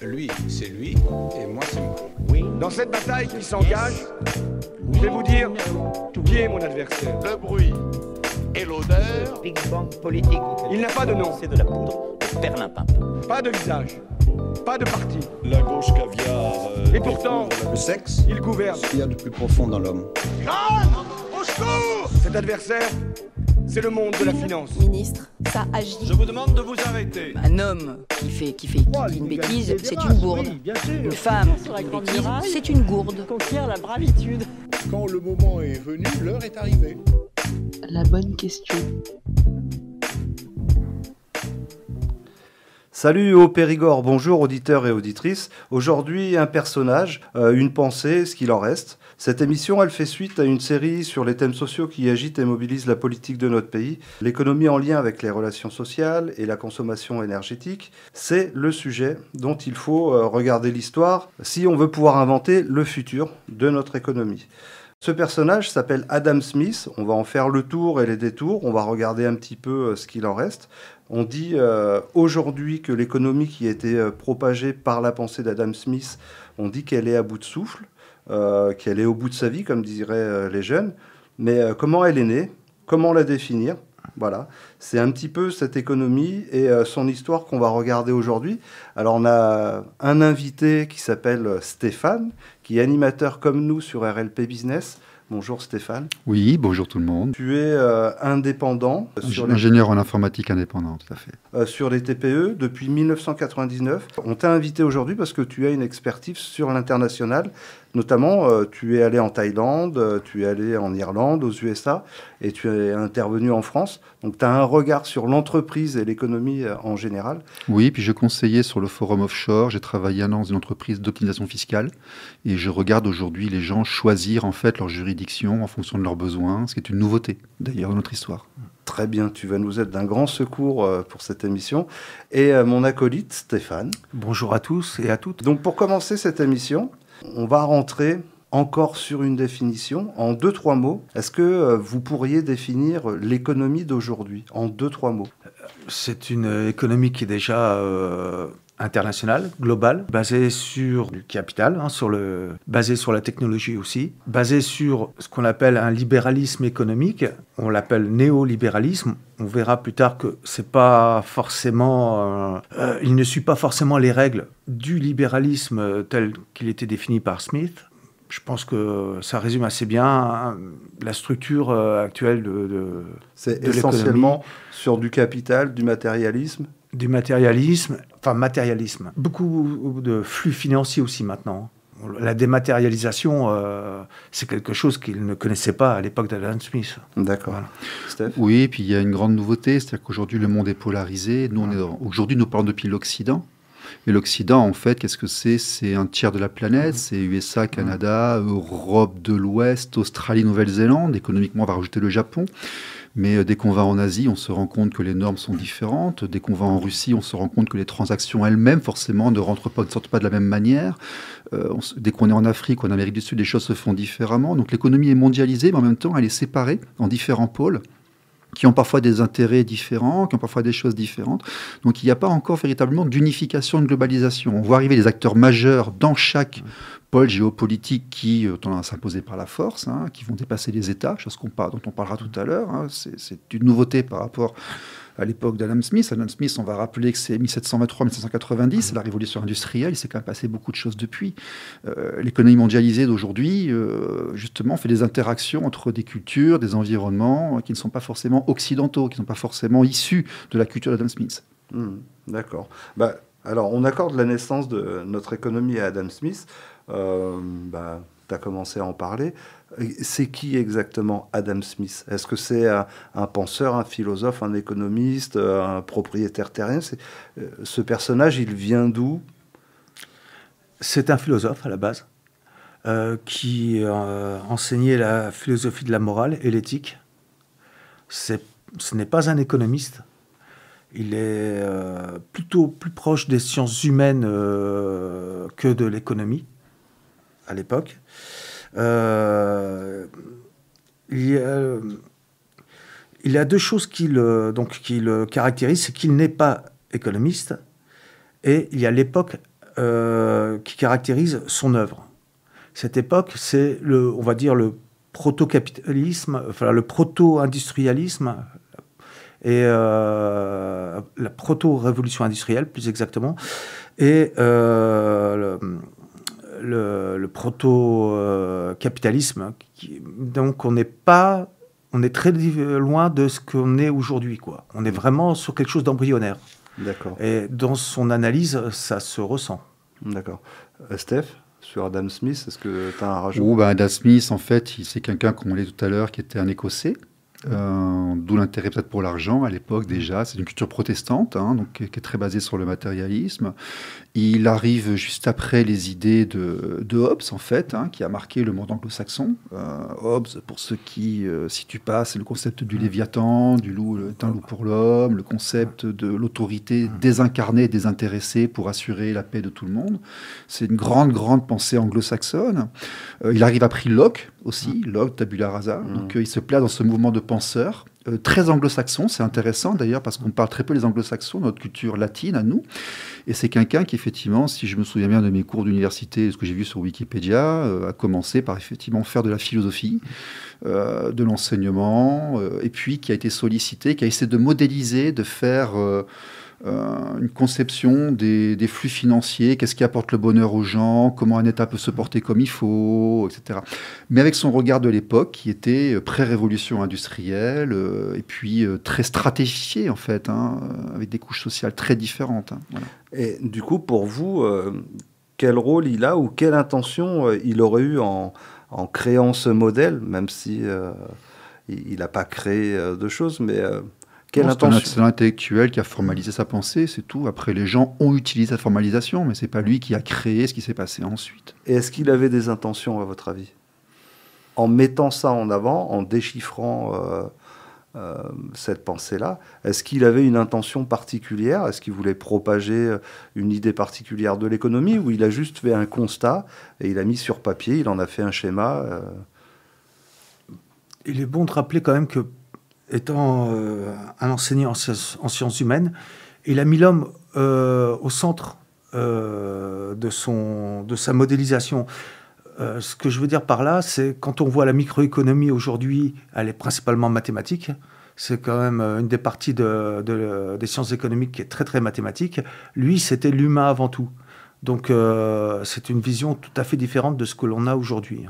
Lui, c'est lui, et moi, c'est moi. Dans cette bataille qui s'engage, je vais vous dire qui est mon adversaire. Le bruit et l'odeur. Big Bang politique. Il n'a pas de nom, C'est de la poudre de perlimpinpin. pas de visage, pas de parti. La gauche caviar. Et pourtant, Le sexe, il gouverne. ce qu'il y a de plus profond dans l'homme. Grâce au secours. Cet adversaire, c'est le monde de la finance. Ministre, ça agit. Je vous demande de vous arrêter. Un homme qui dit une bêtise, c'est une gourde. Une femme qui dit une bêtise, c'est une gourde. Conquiert la bravitude. Quand le moment est venu, l'heure est arrivée. La bonne question. Salut au Périgord, bonjour auditeurs et auditrices. Aujourd'hui, un personnage, une pensée, ce qu'il en reste. Cette émission, elle fait suite à une série sur les thèmes sociaux qui agitent et mobilisent la politique de notre pays. L'économie en lien avec les relations sociales et la consommation énergétique, c'est le sujet dont il faut regarder l'histoire si on veut pouvoir inventer le futur de notre économie. Ce personnage s'appelle Adam Smith, on va en faire le tour et les détours, on va regarder un petit peu ce qu'il en reste. On dit aujourd'hui que l'économie qui a été propagée par la pensée d'Adam Smith, on dit qu'elle est à bout de souffle, qu'elle est au bout de sa vie, comme diraient les jeunes. Mais comment elle est née? Comment la définir? Voilà, c'est un petit peu cette économie et son histoire qu'on va regarder aujourd'hui. Alors on a un invité qui s'appelle Stéphane, qui est animateur comme nous sur RLP Business. Bonjour Stéphane. Oui, bonjour tout le monde. Tu es indépendant. Ingénieur en informatique indépendant, tout à fait. Sur les TPE depuis 1999. On t'a invité aujourd'hui parce que tu as une expertise sur l'international. Notamment, tu es allé en Thaïlande, tu es allé en Irlande, aux USA, et tu es intervenu en France. Donc, tu as un regard sur l'entreprise et l'économie en général. Oui, puis je conseillais sur le forum offshore. J'ai travaillé un an dans une entreprise d'optimisation fiscale. Et je regarde aujourd'hui les gens choisir en fait leur juridiction en fonction de leurs besoins, ce qui est une nouveauté, d'ailleurs, dans notre histoire. Très bien, tu vas nous être d'un grand secours pour cette émission. Et mon acolyte, Stéphane. Bonjour à tous et à toutes. Donc, pour commencer cette émission, on va rentrer encore sur une définition en 2-3 mots. Est-ce que vous pourriez définir l'économie d'aujourd'hui en 2-3 mots? C'est une économie qui est déjà internationale, globale, basée sur le capital, basée sur la technologie aussi, basée sur ce qu'on appelle un libéralisme économique. On l'appelle néolibéralisme. On verra plus tard que c'est pas forcément, il ne suit pas forcément les règles du libéralisme tel qu'il était défini par Smith. Je pense que ça résume assez bien la structure actuelle de C'est de essentiellement sur du capital, du matérialisme. Du matérialisme, matérialisme. Beaucoup de flux financiers aussi maintenant. La dématérialisation, c'est quelque chose qu'ils ne connaissaient pas à l'époque d'Adam Smith. D'accord. Voilà. Steph? Oui, et puis il y a une grande nouveauté, c'est-à-dire qu'aujourd'hui le monde est polarisé. Aujourd'hui, nous parlons depuis l'Occident. Et l'Occident, en fait, qu'est-ce que c'est? C'est un tiers de la planète, c'est USA, Canada, Europe de l'Ouest, Australie, Nouvelle-Zélande. Économiquement, on va rajouter le Japon. Mais dès qu'on va en Asie, on se rend compte que les normes sont différentes. Dès qu'on va en Russie, on se rend compte que les transactions elles-mêmes, forcément, ne sortent pas de la même manière. Dès qu'on est en Afrique ou en Amérique du Sud, les choses se font différemment. Donc l'économie est mondialisée, mais en même temps, elle est séparée en différents pôles qui ont parfois des intérêts différents, qui ont parfois des choses différentes. Donc il n'y a pas encore véritablement d'unification, de globalisation. On voit arriver des acteurs majeurs dans chaque pôle géopolitique qui tendent à s'imposer par la force, qui vont dépasser les États, chose dont on parlera tout à l'heure. C'est une nouveauté par rapport à l'époque d'Adam Smith. Adam Smith, on va rappeler que c'est 1723-1790, c'est la révolution industrielle, il s'est quand même passé beaucoup de choses depuis. L'économie mondialisée d'aujourd'hui, justement, fait des interactions entre des cultures, des environnements qui ne sont pas forcément occidentaux, qui ne sont pas forcément issus de la culture d'Adam Smith. D'accord. Alors, on accorde la naissance de notre économie à Adam Smith. Tu as commencé à en parler. C'est qui exactement Adam Smith? Est-ce que c'est un penseur, un philosophe, un économiste, un propriétaire terrien? Ce personnage, il vient d'où? C'est un philosophe à la base qui enseignait la philosophie de la morale et l'éthique. Ce n'est pas un économiste. Il est plutôt plus proche des sciences humaines que de l'économie à l'époque. Il y a deux choses qui le caractérisent, c'est qu'il n'est pas économiste et il y a l'époque qui caractérise son œuvre. Cette époque, c'est on va dire le proto-capitalisme, enfin le proto-industrialisme et la proto-révolution industrielle, plus exactement, et le proto-capitalisme. Donc on est très loin de ce qu'on est aujourd'hui, quoi. On est vraiment sur quelque chose d'embryonnaire. D'accord. Et dans son analyse, ça se ressent. D'accord. Steph, sur Adam Smith, est-ce que tu as un rajout? Adam Smith, en fait, c'est quelqu'un, comme on l'a dit tout à l'heure, qui était un Écossais. D'où l'intérêt peut-être pour l'argent à l'époque déjà. C'est une culture protestante, donc, qui est très basée sur le matérialisme. Il arrive juste après les idées de Hobbes, en fait, qui a marqué le monde anglo-saxon. Hobbes, pour ceux qui situent pas, c'est le concept du Léviathan, du loup, un loup pour l'homme, le concept de l'autorité désincarnée, désintéressée pour assurer la paix de tout le monde. C'est une grande, grande pensée anglo-saxonne. Il arrive après Locke aussi, Locke, tabula rasa. Donc il se place dans ce mouvement de penseurs, très anglo-saxon, c'est intéressant d'ailleurs parce qu'on parle très peu les anglo-saxons dans notre culture latine à nous, et c'est quelqu'un qui effectivement, si je me souviens bien de mes cours d'université, ce que j'ai vu sur Wikipédia, a commencé par effectivement faire de la philosophie, de l'enseignement, et puis qui a été sollicité, qui a essayé de modéliser, de faire une conception des flux financiers, qu'est-ce qui apporte le bonheur aux gens, comment un État peut se porter comme il faut, etc. Mais avec son regard de l'époque, qui était pré-révolution industrielle, et puis très stratifié, en fait, avec des couches sociales très différentes. Voilà. Et du coup, pour vous, quel rôle il a ou quelle intention il aurait eu en créant ce modèle, même si il n'a pas créé de choses, mais... C'est un intellectuel qui a formalisé sa pensée, c'est tout. Après, les gens ont utilisé sa formalisation, mais c'est pas lui qui a créé ce qui s'est passé ensuite. Et est-ce qu'il avait des intentions, à votre avis? En mettant ça en avant, en déchiffrant cette pensée-là, est-ce qu'il avait une intention particulière? Est-ce qu'il voulait propager une idée particulière de l'économie? Ou il a juste fait un constat et il a mis sur papier, il en a fait un schéma Il est bon de rappeler quand même que étant un enseignant en sciences humaines, il a mis l'homme au centre de sa modélisation. Ce que je veux dire par là, c'est quand on voit la microéconomie aujourd'hui, elle est principalement mathématique. C'est quand même une des parties des sciences économiques qui est très très mathématique. Lui, c'était l'humain avant tout. Donc c'est une vision tout à fait différente de ce que l'on a aujourd'hui.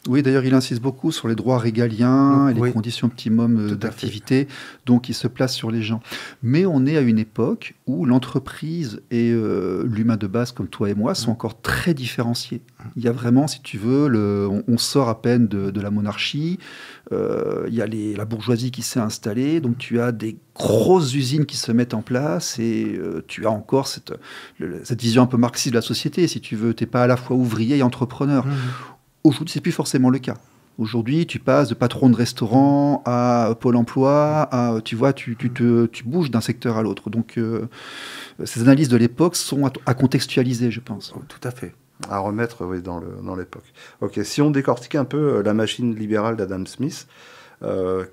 Oui, d'ailleurs, il insiste beaucoup sur les droits régaliens et les conditions optimum d'activité, donc il se place sur les gens. Mais on est à une époque où l'entreprise et l'humain de base, comme toi et moi, sont encore très différenciés. Il y a vraiment, si tu veux, on sort à peine de la monarchie, il y a la bourgeoisie qui s'est installée, donc tu as des grosses usines qui se mettent en place et tu as encore cette vision un peu marxiste de la société, si tu veux. Tu n'es pas à la fois ouvrier et entrepreneur. Aujourd'hui, ce n'est plus forcément le cas. Aujourd'hui, tu passes de patron de restaurant à Pôle emploi, tu vois, tu bouges d'un secteur à l'autre. Donc, ces analyses de l'époque sont à contextualiser, je pense. Tout à fait. À remettre, oui, dans l'époque. Ok, si on décortique un peu la machine libérale d'Adam Smith,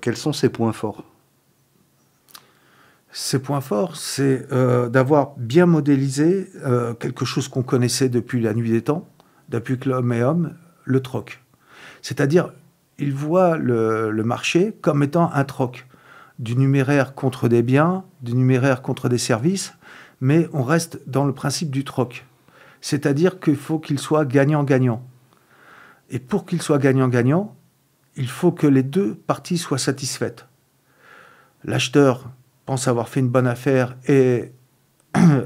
quels sont ses points forts? Ses points forts, c'est d'avoir bien modélisé quelque chose qu'on connaissait depuis la nuit des temps, depuis que l'homme est homme, le troc. C'est-à-dire, il voit le marché comme étant un troc, du numéraire contre des biens, du numéraire contre des services, mais on reste dans le principe du troc. C'est-à-dire qu'il faut qu'il soit gagnant-gagnant. Et pour qu'il soit gagnant-gagnant, il faut que les deux parties soient satisfaites. L'acheteur pense avoir fait une bonne affaire et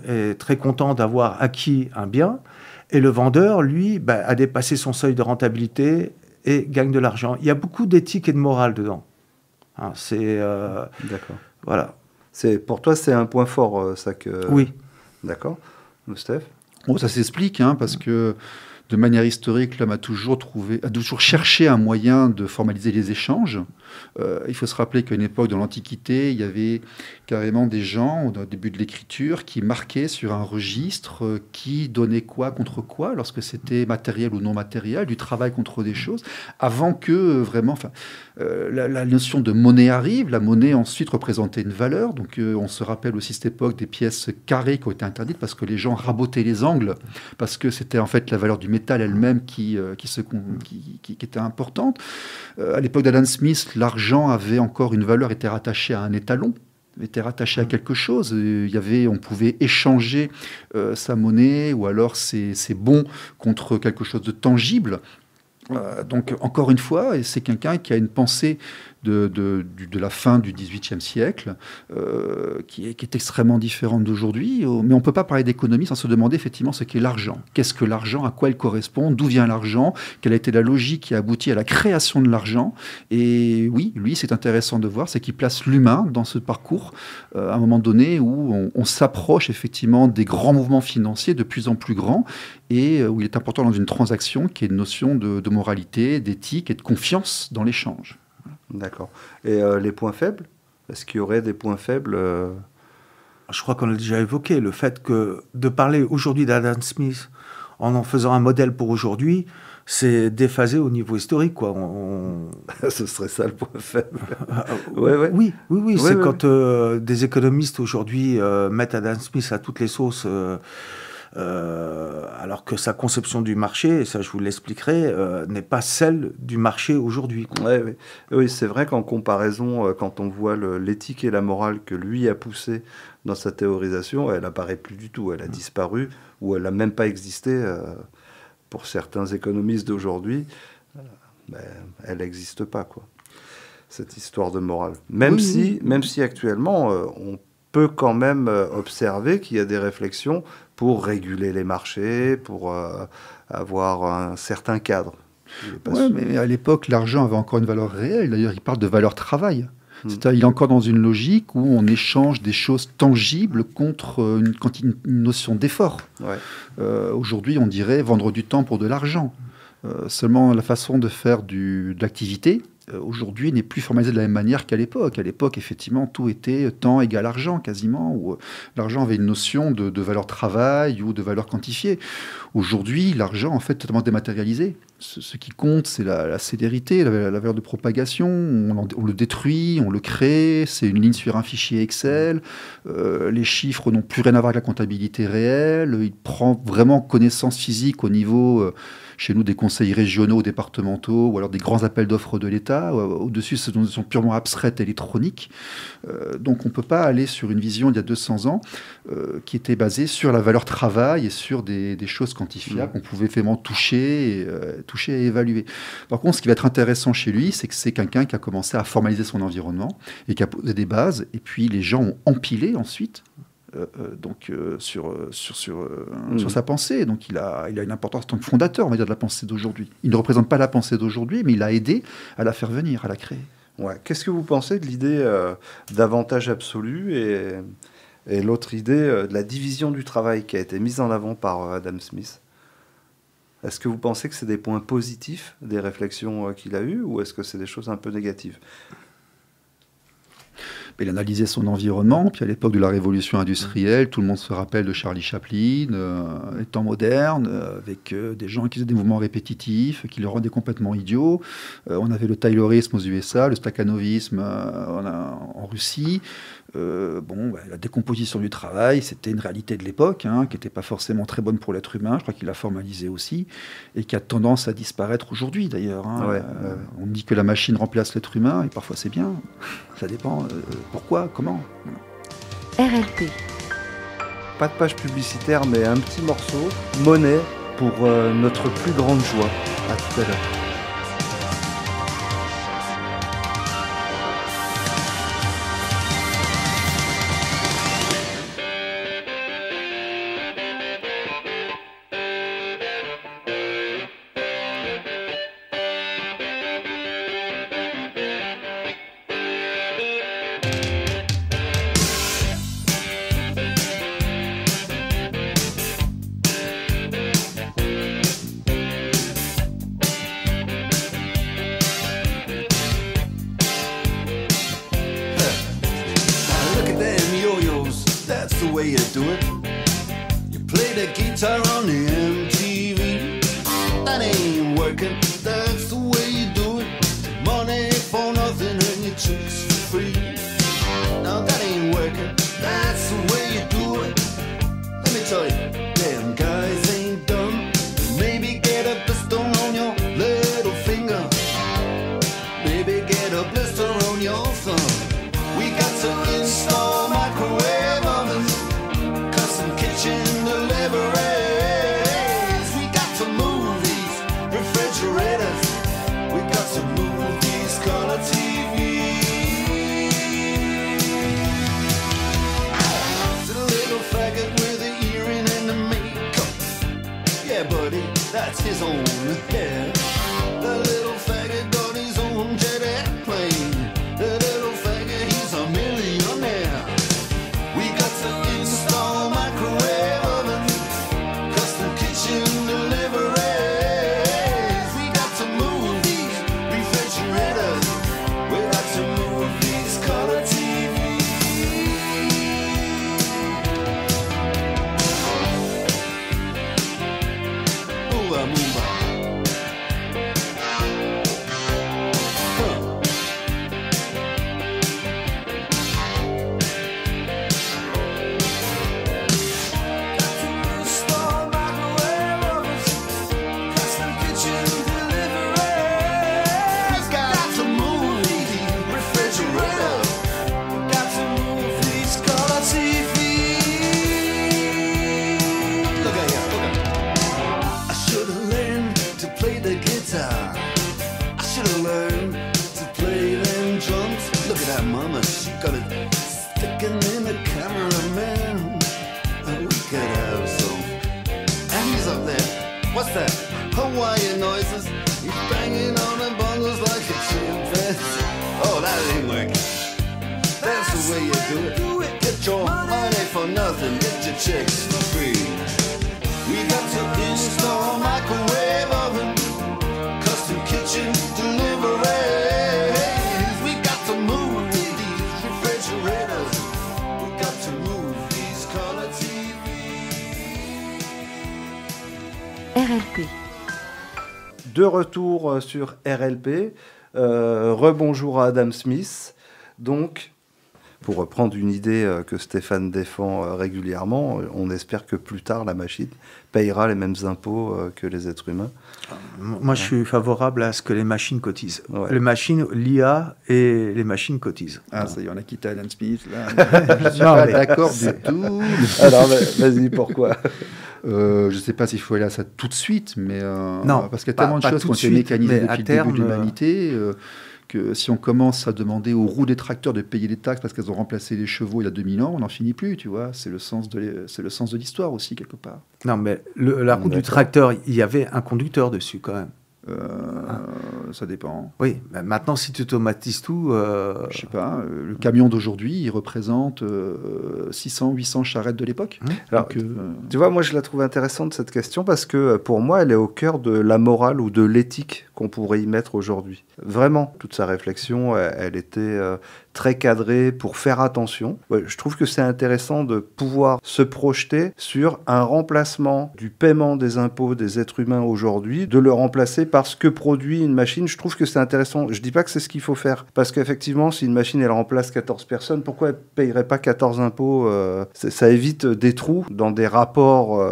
est très content d'avoir acquis un bien, et le vendeur, lui, a dépassé son seuil de rentabilité et gagne de l'argent. Il y a beaucoup d'éthique et de morale dedans. D'accord. Voilà. Pour toi, c'est un point fort, ça que... Oui. D'accord. Steph? Ça s'explique, parce que de manière historique, l'homme a toujours cherché un moyen de formaliser les échanges. Il faut se rappeler qu'à une époque de l'Antiquité, il y avait carrément des gens, au début de l'écriture, qui marquaient sur un registre qui donnait quoi contre quoi, lorsque c'était matériel ou non matériel, du travail contre des choses, avant que vraiment la notion de monnaie arrive. La monnaie ensuite représentait une valeur. Donc on se rappelle aussi cette époque des pièces carrées qui ont été interdites parce que les gens rabotaient les angles, parce que c'était en fait la valeur du métal elle-même qui était importante. À l'époque d'Adam Smith, l'argent avait encore une valeur, était rattaché à un étalon, était rattaché à quelque chose. On pouvait échanger sa monnaie ou alors ses bons contre quelque chose de tangible. Donc, encore une fois, c'est quelqu'un qui a une pensée de la fin du XVIIIe siècle, qui est extrêmement différente d'aujourd'hui. Mais on ne peut pas parler d'économie sans se demander effectivement ce qu'est l'argent. Qu'est-ce que l'argent? À quoi il correspond? D'où vient l'argent? Quelle a été la logique qui a abouti à la création de l'argent? Et oui, lui, c'est intéressant de voir, c'est qu'il place l'humain dans ce parcours à un moment donné où on s'approche effectivement des grands mouvements financiers de plus en plus grands et où il est important dans une transaction qui est une notion de moralité, d'éthique et de confiance dans l'échange. D'accord. Et les points faibles? Est-ce qu'il y aurait des points faibles Je crois qu'on l'a déjà évoqué, le fait que de parler aujourd'hui d'Adam Smith en faisant un modèle pour aujourd'hui, c'est déphasé au niveau historique, quoi. Ce serait ça le point faible. Ouais. Oui, c'est quand des économistes aujourd'hui mettent Adam Smith à toutes les sauces. Alors que sa conception du marché, et ça je vous l'expliquerai, n'est pas celle du marché aujourd'hui. Oui, c'est vrai qu'en comparaison, quand on voit l'éthique et la morale que lui a poussé dans sa théorisation, elle n'apparaît plus du tout, elle a disparu, ou elle n'a même pas existé pour certains économistes d'aujourd'hui. Elle n'existe pas, quoi, cette histoire de morale. Même si actuellement, on peut quand même observer qu'il y a des réflexions pour réguler les marchés, pour avoir un certain cadre. Oui, mais à l'époque, l'argent avait encore une valeur réelle. D'ailleurs, il parle de valeur travail. C'est-à-dire, il est encore dans une logique où on échange des choses tangibles contre une notion d'effort. Aujourd'hui, on dirait vendre du temps pour de l'argent. Seulement, la façon de faire de l'activité, aujourd'hui, n'est plus formalisée de la même manière qu'à l'époque. À l'époque, effectivement, tout était temps égal argent, quasiment, où l'argent avait une notion de valeur travail ou de valeur quantifiée. Aujourd'hui, l'argent, en fait, est totalement dématérialisé. Ce qui compte, c'est la célérité, la valeur de propagation. On le détruit, on le crée, c'est une ligne sur un fichier Excel. Les chiffres n'ont plus rien à voir avec la comptabilité réelle. Il prend vraiment connaissance physique au niveau... chez nous, des conseils régionaux, départementaux, ou alors des grands appels d'offres de l'État. Au-dessus, c'est une notion purement abstraite, électronique. Donc, on ne peut pas aller sur une vision d'il y a 200 ans qui était basée sur la valeur travail et sur des choses quantifiables qu'on pouvait vraiment toucher et évaluer. Par contre, ce qui va être intéressant chez lui, c'est que c'est quelqu'un qui a commencé à formaliser son environnement et qui a posé des bases. Et puis, les gens ont empilé ensuite. Sur sa pensée. Donc il a une importance en tant que fondateur, on va dire, de la pensée d'aujourd'hui. Il ne représente pas la pensée d'aujourd'hui, mais il a aidé à la faire venir, à la créer. Ouais. Qu'est-ce que vous pensez de l'idée d'avantage absolu et l'autre idée de la division du travail qui a été mise en avant par Adam Smith? Est-ce que vous pensez que c'est des points positifs des réflexions qu'il a eues, ou est-ce que c'est des choses un peu négatives? Il analysait son environnement, puis à l'époque de la révolution industrielle, tout le monde se rappelle de Charlie Chaplin, les temps modernes, avec des gens qui faisaient des mouvements répétitifs, qui le rendaient complètement idiots. On avait le taylorisme aux USA, le stakhanovisme en Russie. La décomposition du travail, c'était une réalité de l'époque, qui n'était pas forcément très bonne pour l'être humain. Je crois qu'il l'a formalisé aussi, et qui a tendance à disparaître aujourd'hui, d'ailleurs. On dit que la machine remplace l'être humain, et parfois c'est bien. Ça dépend pourquoi, comment. RLP. Pas de page publicitaire, mais un petit morceau, Monnaie, pour notre plus grande joie. À tout à l'heure. do it. You play the guitar on the MTV. That ain't working, that's the way you do it. Money for nothing and your chicks for free. Now that ain't working, that's the way you do it. Let me tell you, damn guys ain't dumb. Maybe get a blister on your little finger. Maybe get a blister on your thumb. We got to install microwave ovens, custom kitchen deliveries. We got to move these refrigerators. We got to move these color TVs. To the little faggot with the earring and the makeup. Yeah, buddy, that's his own hair. The little faggot got his own jet airplane. The little faggot, he's a millionaire. We got to install microwave ovens, custom kitchen deliveries. We got to move these refrigerators. We got to move these color TVs. Move, move. What's that? Hawaiian noises. He's banging on the bongos like a chimpanzee. Oh, that ain't working. That's the way you do it. Get your money for nothing. Get your chicks for free. We got to install microwave oven, custom kitchen deliveries. We got to move these refrigerators. We got to move these color TVs. RLP. De retour sur RLP. Rebonjour à Adam Smith. Donc, pour reprendre une idée que Stéphane défend régulièrement, on espère que plus tard, la machine payera les mêmes impôts que les êtres humains. Moi, je suis favorable à ce que les machines cotisent. Ouais. Les machines, l'IA et les machines cotisent. Ah, ça y est, on a quitté Adam Smith, là. Je ne suis pas d'accord du tout. Alors, vas-y, pourquoi je ne sais pas s'il faut aller à ça tout de suite, mais non, parce qu'il y a tellement de choses qui ont été mécanisées depuis le début de l'humanité que si on commence à demander aux roues des tracteurs de payer des taxes parce qu'elles ont remplacé les chevaux il y a 2000 ans, on n'en finit plus, tu vois. C'est le sens de l'histoire aussi, quelque part. Non, mais la roue du tracteur, il y avait un conducteur dessus, quand même. Ça dépend. Oui, mais maintenant, si tu automatises tout... Je sais pas, le camion d'aujourd'hui, il représente 600, 800 charrettes de l'époque. Alors, tu vois, moi, je la trouve intéressante, cette question, parce que pour moi, elle est au cœur de la morale ou de l'éthique qu'on pourrait y mettre aujourd'hui. Vraiment, toute sa réflexion, elle était très cadrée pour faire attention. Ouais, je trouve que c'est intéressant de pouvoir se projeter sur un remplacement du paiement des impôts des êtres humains aujourd'hui, de le remplacer par ce que produit une machine. Je trouve que c'est intéressant. Je dis pas que c'est ce qu'il faut faire, parce qu'effectivement, si une machine, elle remplace 14 personnes, pourquoi elle payerait pas 14 impôts ça évite des trous dans des rapports...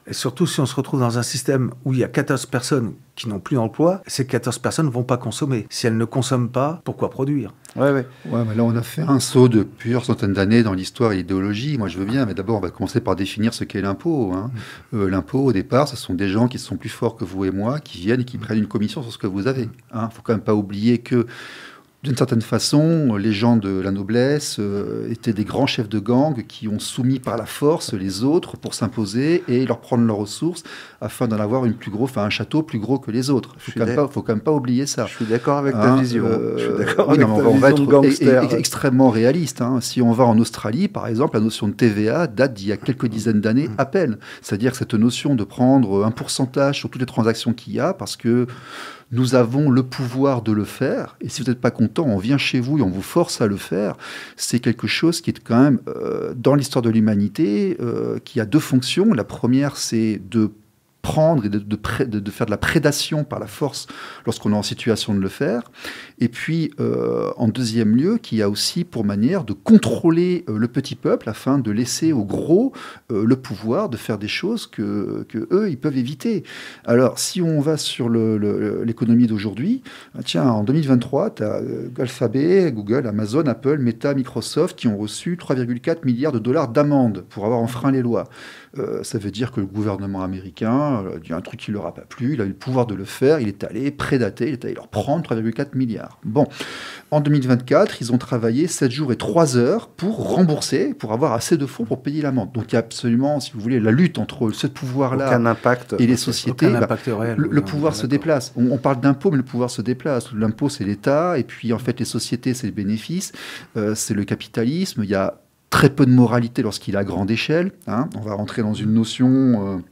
Et surtout, si on se retrouve dans un système où il y a 14 personnes qui n'ont plus d'emploi, ces 14 personnes ne vont pas consommer. Si elles ne consomment pas, pourquoi produire ? Ouais, mais là, on a fait un saut de plusieurs centaines d'années dans l'histoire et l'idéologie. Moi, je veux bien, mais d'abord, on va commencer par définir ce qu'est l'impôt. Hein. L'impôt, au départ, ce sont des gens qui sont plus forts que vous et moi, qui viennent et qui prennent une commission sur ce que vous avez. Il ne faut quand même pas oublier que, d'une certaine façon, les gens de la noblesse étaient des grands chefs de gang qui ont soumis par la force les autres pour s'imposer et leur prendre leurs ressources afin d'en avoir un château plus gros que les autres. Il ne faut quand même pas oublier ça. Je suis d'accord avec ta vision. Je suis d'accord avec on va être extrêmement réaliste. Hein. Si on va en Australie, par exemple, la notion de TVA date d'il y a quelques dizaines d'années à peine. C'est-à-dire que cette notion de prendre un pourcentage sur toutes les transactions qu'il y a, parce que nous avons le pouvoir de le faire, et si vous n'êtes pas content, on vient chez vous et on vous force à le faire, c'est quelque chose qui est quand même, dans l'histoire de l'humanité, qui a deux fonctions. La première, c'est de prendre et de faire de la prédation par la force lorsqu'on est en situation de le faire. Et puis, en deuxième lieu, qui a aussi pour manière de contrôler le petit peuple afin de laisser aux gros le pouvoir de faire des choses que eux, ils peuvent éviter. Alors, si on va sur l'économie d'aujourd'hui, tiens, en 2023, tu as Alphabet, Google, Amazon, Apple, Meta, Microsoft qui ont reçu 3,4 milliards de dollars d'amende pour avoir enfreint les lois. Ça veut dire que le gouvernement américain, il y a un truc qui ne leur a pas plu, il a eu le pouvoir de le faire, il est allé prédater, il est allé leur prendre 3,4 milliards. Bon, en 2024, ils ont travaillé 7 jours et 3 heures pour rembourser, pour avoir assez de fonds pour payer l'amende. Donc il y a absolument, si vous voulez, la lutte entre ce pouvoir-là et les sociétés. Le pouvoir se déplace. On parle d'impôt, mais le pouvoir se déplace. L'impôt, c'est l'État, et puis en fait, les sociétés, c'est le bénéfice, c'est le capitalisme. Il y a très peu de moralité lorsqu'il est à grande échelle. Hein. On va rentrer dans une notion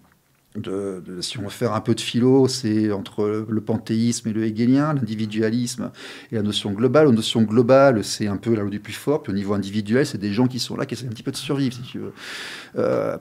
si on veut faire un peu de philo, c'est entre le panthéisme et le hegelien, l'individualisme et la notion globale. La notion globale, c'est un peu la loi du plus fort. Puis au niveau individuel, c'est des gens qui sont là, qui essaient un petit peu de survivre, si tu veux.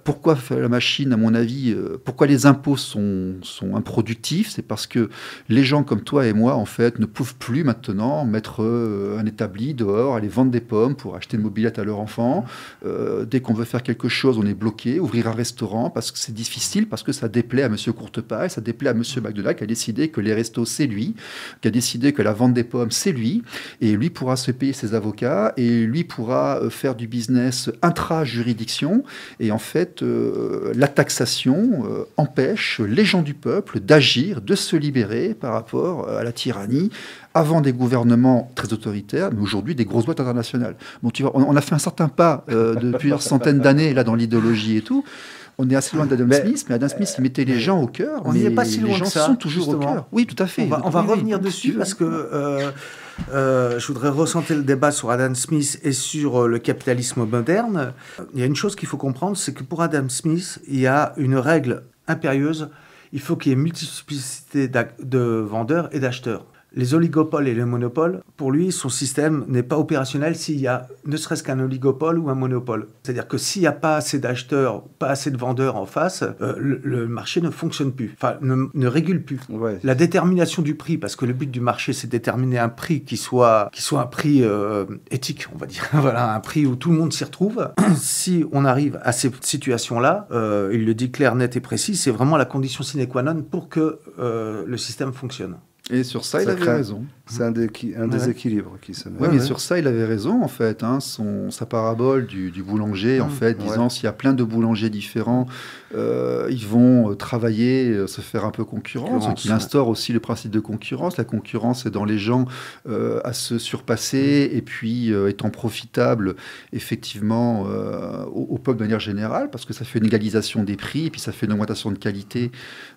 Pourquoi la machine, à mon avis, pourquoi les impôts sont improductifs? C'est parce que les gens comme toi et moi, en fait, ne peuvent plus maintenant mettre un établi dehors, aller vendre des pommes pour acheter une mobilette à leur enfant. Dès qu'on veut faire quelque chose, on est bloqué. Ouvrir un restaurant, parce que c'est difficile, parce que ça déplaît à M. Courtepaille, ça déplaît à M. McDonald qui a décidé que les restos, c'est lui, qui a décidé que la vente des pommes, c'est lui, et lui pourra se payer ses avocats, et lui pourra faire du business intra-juridiction, et en fait, la taxation empêche les gens du peuple d'agir, de se libérer par rapport à la tyrannie, avant des gouvernements très autoritaires, mais aujourd'hui des grosses boîtes internationales. Bon, tu vois, on a fait un certain pas de plusieurs centaines d'années là dans l'idéologie et tout. On est assez loin d'Adam Smith, mais Adam Smith, il mettait les gens au cœur. On n'y est pas si loin les gens que ça, sont toujours justement. au cœur. Oui, tout à fait. On va revenir dessus parce que je voudrais recentrer le débat sur Adam Smith et sur le capitalisme moderne. Il y a une chose qu'il faut comprendre, c'est que pour Adam Smith, il y a une règle impérieuse. Il faut qu'il y ait multiplicité de vendeurs et d'acheteurs. Les oligopoles et les monopoles, pour lui, son système n'est pas opérationnel s'il y a ne serait-ce qu'un oligopole ou un monopole. C'est-à-dire que s'il n'y a pas assez d'acheteurs, pas assez de vendeurs en face, le marché ne fonctionne plus, enfin ne régule plus. Ouais. La détermination du prix, parce que le but du marché, c'est de déterminer un prix qui soit un prix éthique, on va dire. Voilà, un prix où tout le monde s'y retrouve. Si on arrive à ces situations-là, il le dit clair, net et précis, c'est vraiment la condition sine qua non pour que le système fonctionne. Et sur ça, il avait raison. C'est un déséquilibre qui se met. Oui, mais sur ça, il avait raison, en fait. Hein, sa parabole du boulanger, en fait, disant s'il y a plein de boulangers différents, ils vont travailler, se faire un peu concurrence. Donc, il instaure aussi le principe de concurrence. La concurrence aidant les gens à se surpasser et puis étant profitable, effectivement, au peuple de manière générale, parce que ça fait une égalisation des prix et puis ça fait une augmentation de qualité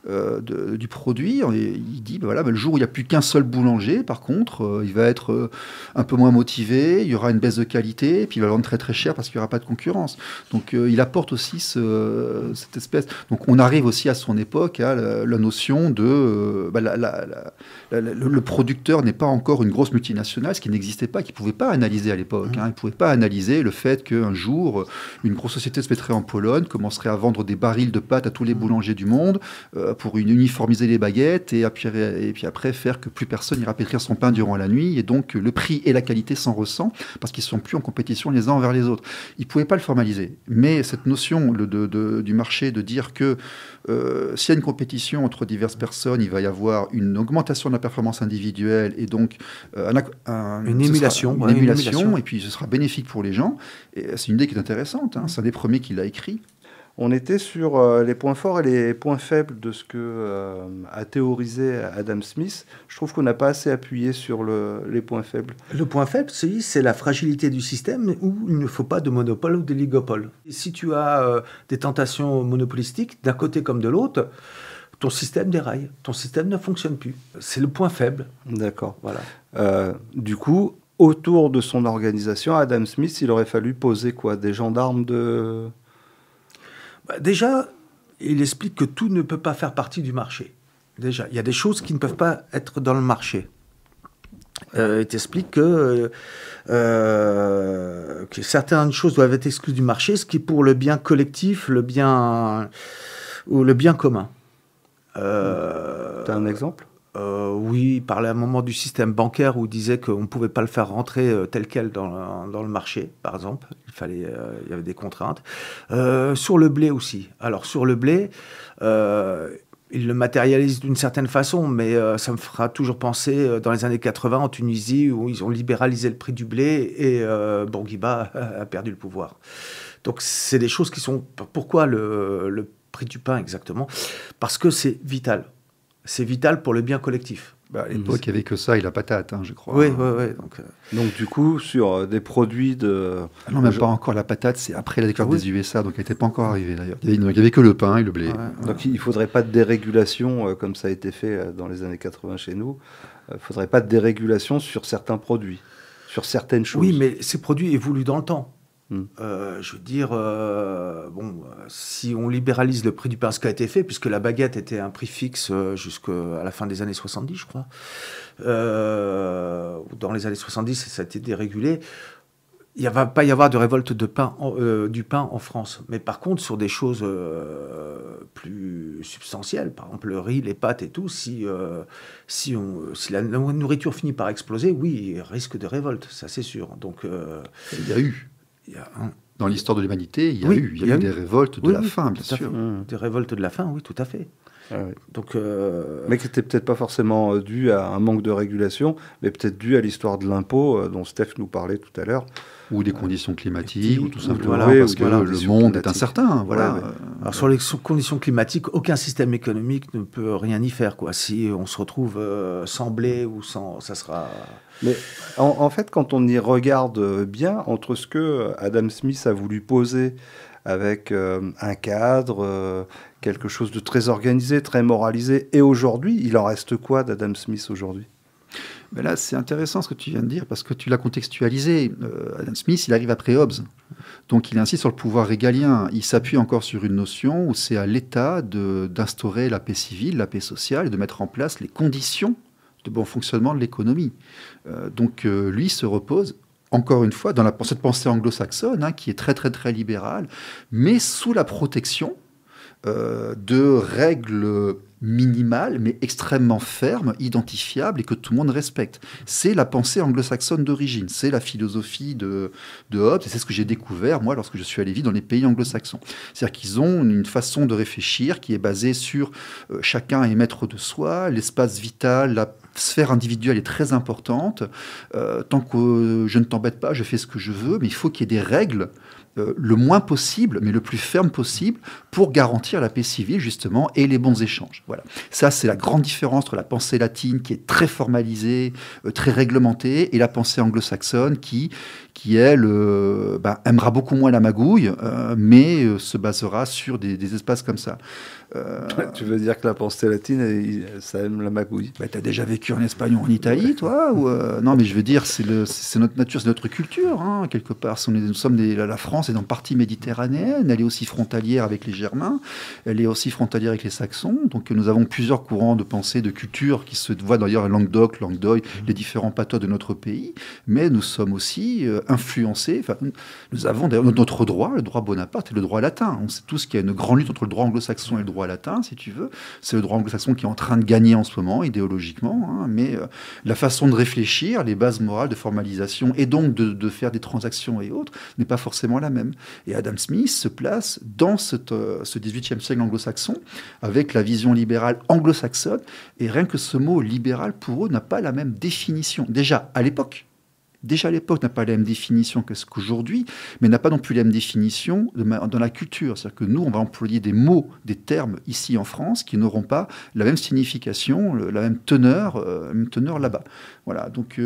du produit. Et il dit, ben voilà, ben le jour où il n'y a plus qu'un seul boulanger, par contre, il va être un peu moins motivé, il y aura une baisse de qualité, et puis il va vendre très très cher parce qu'il n'y aura pas de concurrence. Donc il apporte aussi cette espèce... Donc on arrive aussi à son époque à la notion de... le producteur n'est pas encore une grosse multinationale, ce qui n'existait pas, qui ne pouvait pas analyser à l'époque. Il ne pouvait pas analyser le fait qu'un jour, une grosse société se mettrait en Pologne, commencerait à vendre des barils de pâtes à tous les boulangers du monde pour uniformiser les baguettes, et puis après faire que plus personne ira pétrir son pain durant la nuit, et donc le prix et la qualité s'en ressent parce qu'ils ne sont plus en compétition les uns envers les autres. Ils ne pouvaient pas le formaliser. Mais cette notion du marché, de dire que s'il y a une compétition entre diverses personnes, il va y avoir une augmentation de la performance individuelle, et donc une émulation, et puis ce sera bénéfique pour les gens. Et c'est une idée qui est intéressante. C'est un des premiers qui l'a écrit. On était sur les points forts et les points faibles de ce que a théorisé Adam Smith. Je trouve qu'on n'a pas assez appuyé sur les points faibles. Le point faible, c'est la fragilité du système où il ne faut pas de monopole ou d'oligopole. Si tu as des tentations monopolistiques, d'un côté comme de l'autre, ton système déraille, ton système ne fonctionne plus. C'est le point faible. D'accord. Voilà. Du coup, autour de son organisation, Adam Smith, il aurait fallu poser quoi? Des gendarmes de... Déjà, il explique que tout ne peut pas faire partie du marché. Déjà, il y a des choses qui ne peuvent pas être dans le marché. Il t'explique que certaines choses doivent être exclues du marché, ce qui est pour le bien collectif, le bien commun. T'as un exemple ? Oui, il parlait à un moment du système bancaire où il disait qu'on ne pouvait pas le faire rentrer tel quel dans le marché, par exemple. Il y avait des contraintes. Sur le blé aussi. Alors, sur le blé, il le matérialise d'une certaine façon, mais ça me fera toujours penser dans les années 80 en Tunisie où ils ont libéralisé le prix du blé et Bourguiba a perdu le pouvoir. Donc, c'est des choses qui sont... Pourquoi le prix du pain exactement ? Parce que c'est vital. C'est vital pour le bien collectif. À l'époque, il n'y avait que ça et la patate, je crois. Oui. Donc, du coup, sur des produits de... non, même pas encore la patate, c'est après la découverte des USA, donc elle n'était pas encore arrivée d'ailleurs. Il n'y avait que le pain et le blé. Donc, il ne faudrait pas de dérégulation, comme ça a été fait dans les années 80 chez nous. Il ne faudrait pas de dérégulation sur certains produits, sur certaines choses. Oui, mais ces produits évoluent dans le temps. Je veux dire, si on libéralise le prix du pain, ce qui a été fait, puisque la baguette était un prix fixe jusqu'à la fin des années 70, je crois, dans les années 70, ça a été dérégulé, il ne va pas y avoir de révolte du pain en France. Mais par contre, sur des choses plus substantielles, par exemple le riz, les pâtes et tout, si la nourriture finit par exploser, oui, il risque de révolte, ça c'est sûr. Donc, il y a eu. Dans l'histoire de l'humanité, il y a eu des révoltes de la faim, bien sûr. Des révoltes de la faim, oui, tout à fait. Donc, mais qui n'était peut-être pas forcément dû à un manque de régulation, mais peut-être dû à l'histoire de l'impôt dont Steph nous parlait tout à l'heure. Ou des conditions climatiques, ou tout simplement parce que le monde est incertain. Alors sur les conditions climatiques, aucun système économique ne peut rien y faire, quoi. Si on se retrouve sans blé ou sans... ça sera... Mais en fait, quand on y regarde bien, entre ce que Adam Smith a voulu poser avec un cadre, quelque chose de très organisé, très moralisé, et aujourd'hui, il en reste quoi d'Adam Smith aujourd'hui ? Mais là, c'est intéressant ce que tu viens de dire, parce que tu l'as contextualisé. Adam Smith, il arrive après Hobbes. Donc, il insiste sur le pouvoir régalien. Il s'appuie encore sur une notion où c'est à l'État d'instaurer la paix civile, la paix sociale, et de mettre en place les conditions de bon fonctionnement de l'économie. Donc, lui se repose, encore une fois, dans cette pensée anglo-saxonne, qui est très, très, très libérale, mais sous la protection de règles minimales, mais extrêmement fermes, identifiables et que tout le monde respecte. C'est la pensée anglo-saxonne d'origine, c'est la philosophie de Hobbes, et c'est ce que j'ai découvert, moi, lorsque je suis allé vivre dans les pays anglo-saxons. C'est-à-dire qu'ils ont une façon de réfléchir qui est basée sur chacun est maître de soi, l'espace vital, la sphère individuelle est très importante. Tant que je ne t'embête pas, je fais ce que je veux, mais il faut qu'il y ait des règles le moins possible, mais le plus ferme possible, pour garantir la paix civile, justement, et les bons échanges. Voilà. Ça, c'est la grande différence entre la pensée latine, qui est très formalisée, très réglementée, et la pensée anglo-saxonne, qui elle, aimera beaucoup moins la magouille, mais se basera sur des espaces comme ça. Tu veux dire que la pensée latine, ça aime la magouille ? T'as déjà vécu en Espagne ou en Italie, toi ou Non, mais je veux dire, c'est notre nature, c'est notre culture, quelque part. Nous sommes la France est en partie méditerranéenne, elle est aussi frontalière avec les Germains, elle est aussi frontalière avec les Saxons, donc nous avons plusieurs courants de pensée, de culture qui se voient d'ailleurs à Languedoc, Languedoc, les différents patois de notre pays, mais nous sommes aussi influencés, nous avons d'ailleurs notre droit, le droit Bonaparte et le droit latin. On sait tous qu'il y a une grande lutte entre le droit anglo-saxon et le droit latin, si tu veux. C'est le droit anglo-saxon qui est en train de gagner en ce moment, idéologiquement, mais la façon de réfléchir, les bases morales de formalisation, et donc de faire des transactions et autres, n'est pas forcément la même. Et Adam Smith se place dans ce XVIIIe siècle anglo-saxon, avec la vision libérale anglo-saxonne, et rien que ce mot libéral, pour eux, n'a pas la même définition. Déjà, à l'époque, n'a pas la même définition que ce qu'aujourd'hui, mais n'a pas non plus la même définition dans la culture. C'est-à-dire que nous, on va employer des mots, des termes ici en France qui n'auront pas la même signification, la même teneur là-bas. Voilà, donc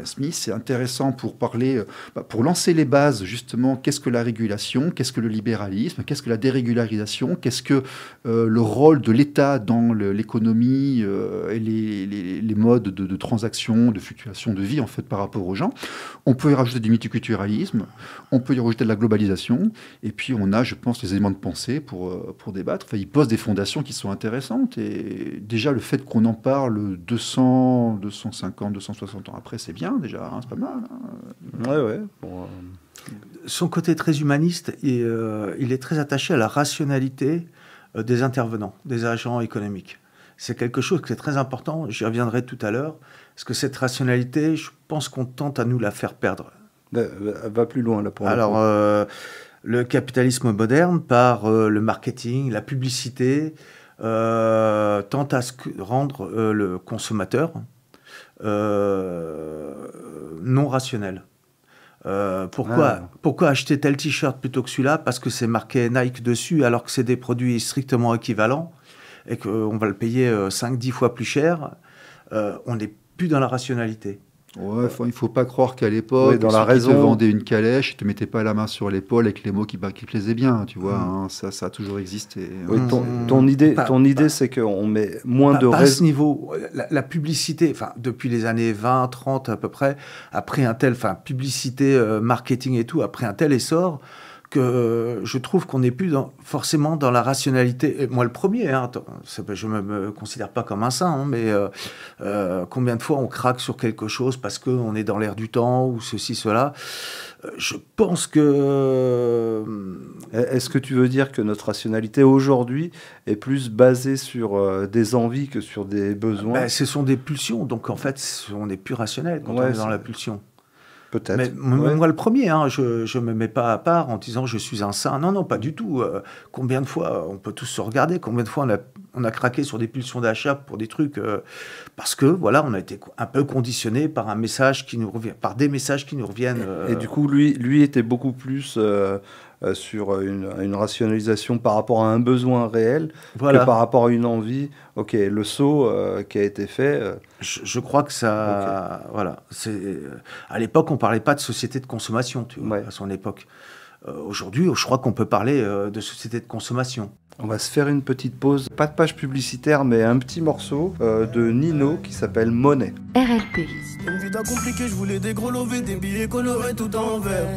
Smith, c'est intéressant pour parler, pour lancer les bases, justement, qu'est-ce que la régulation, qu'est-ce que le libéralisme, qu'est-ce que la dérégularisation, qu'est-ce que le rôle de l'État dans l'économie et les modes de transaction, de fluctuation de vie, en fait, par rapport aux gens. On peut y rajouter du multiculturalisme, on peut y rajouter de la globalisation, et puis on a, je pense, les éléments de pensée pour débattre. Enfin, il pose des fondations qui sont intéressantes, et déjà le fait qu'on en parle 200, 250, 260 ans après, c'est bien déjà, hein, c'est pas mal. Hein. Ouais. Bon, Son côté très humaniste, il est très attaché à la rationalité des intervenants, des agents économiques. C'est quelque chose qui est très important, j'y reviendrai tout à l'heure, parce que cette rationalité, je pense qu'on tente à nous la faire perdre. Va plus loin là pour Alors, le capitalisme moderne, par le marketing, la publicité, tente à rendre le consommateur non rationnel. Pourquoi acheter tel t-shirt plutôt que celui-là? Parce que c'est marqué Nike dessus, alors que c'est des produits strictement équivalents et qu'on va le payer 5-10 fois plus cher. On n'est plus dans la rationalité. Ouais, il ne faut pas croire qu'à l'époque, dans la te raison, vendait une calèche, ils ne te mettaient pas la main sur l'épaule avec les mots qui plaisaient bien, tu vois, hein, ça a toujours existé. Oui, ton idée, c'est qu'on met moins de à ce niveau, la publicité, depuis les années 20, 30 à peu près, après un tel, publicité, marketing et tout, après un tel essor, que je trouve qu'on n'est plus forcément dans la rationalité. Et moi, le premier, hein, je ne me considère pas comme un saint, hein, mais combien de fois on craque sur quelque chose parce qu'on est dans l'air du temps ou ceci, cela. Je pense que... Est-ce que tu veux dire que notre rationalité aujourd'hui est plus basée sur des envies que sur des besoins? Ce sont des pulsions, donc en fait, on n'est plus rationnel quand on est dans la pulsion. Peut-être. Mais moi, le premier, hein, je ne me mets pas à part en disant je suis un saint. Non, pas du tout. Combien de fois, on peut tous se regarder, combien de fois on a craqué sur des pulsions d'achat pour des trucs parce que, voilà, on a été un peu conditionné par des messages qui nous reviennent. Et du coup, lui était beaucoup plus sur une rationalisation par rapport à un besoin réel que par rapport à une envie. Ok, le saut qui a été fait... Je crois que ça... Okay. Voilà. À l'époque, on ne parlait pas de société de consommation, tu vois, à son époque. Aujourd'hui, je crois qu'on peut parler de société de consommation. On va se faire une petite pause. Pas de page publicitaire, mais un petit morceau de Nino qui s'appelle Monnaie. RLP. Une vie compliquée, je voulais des gros lovés, des billets colorés tout en vert.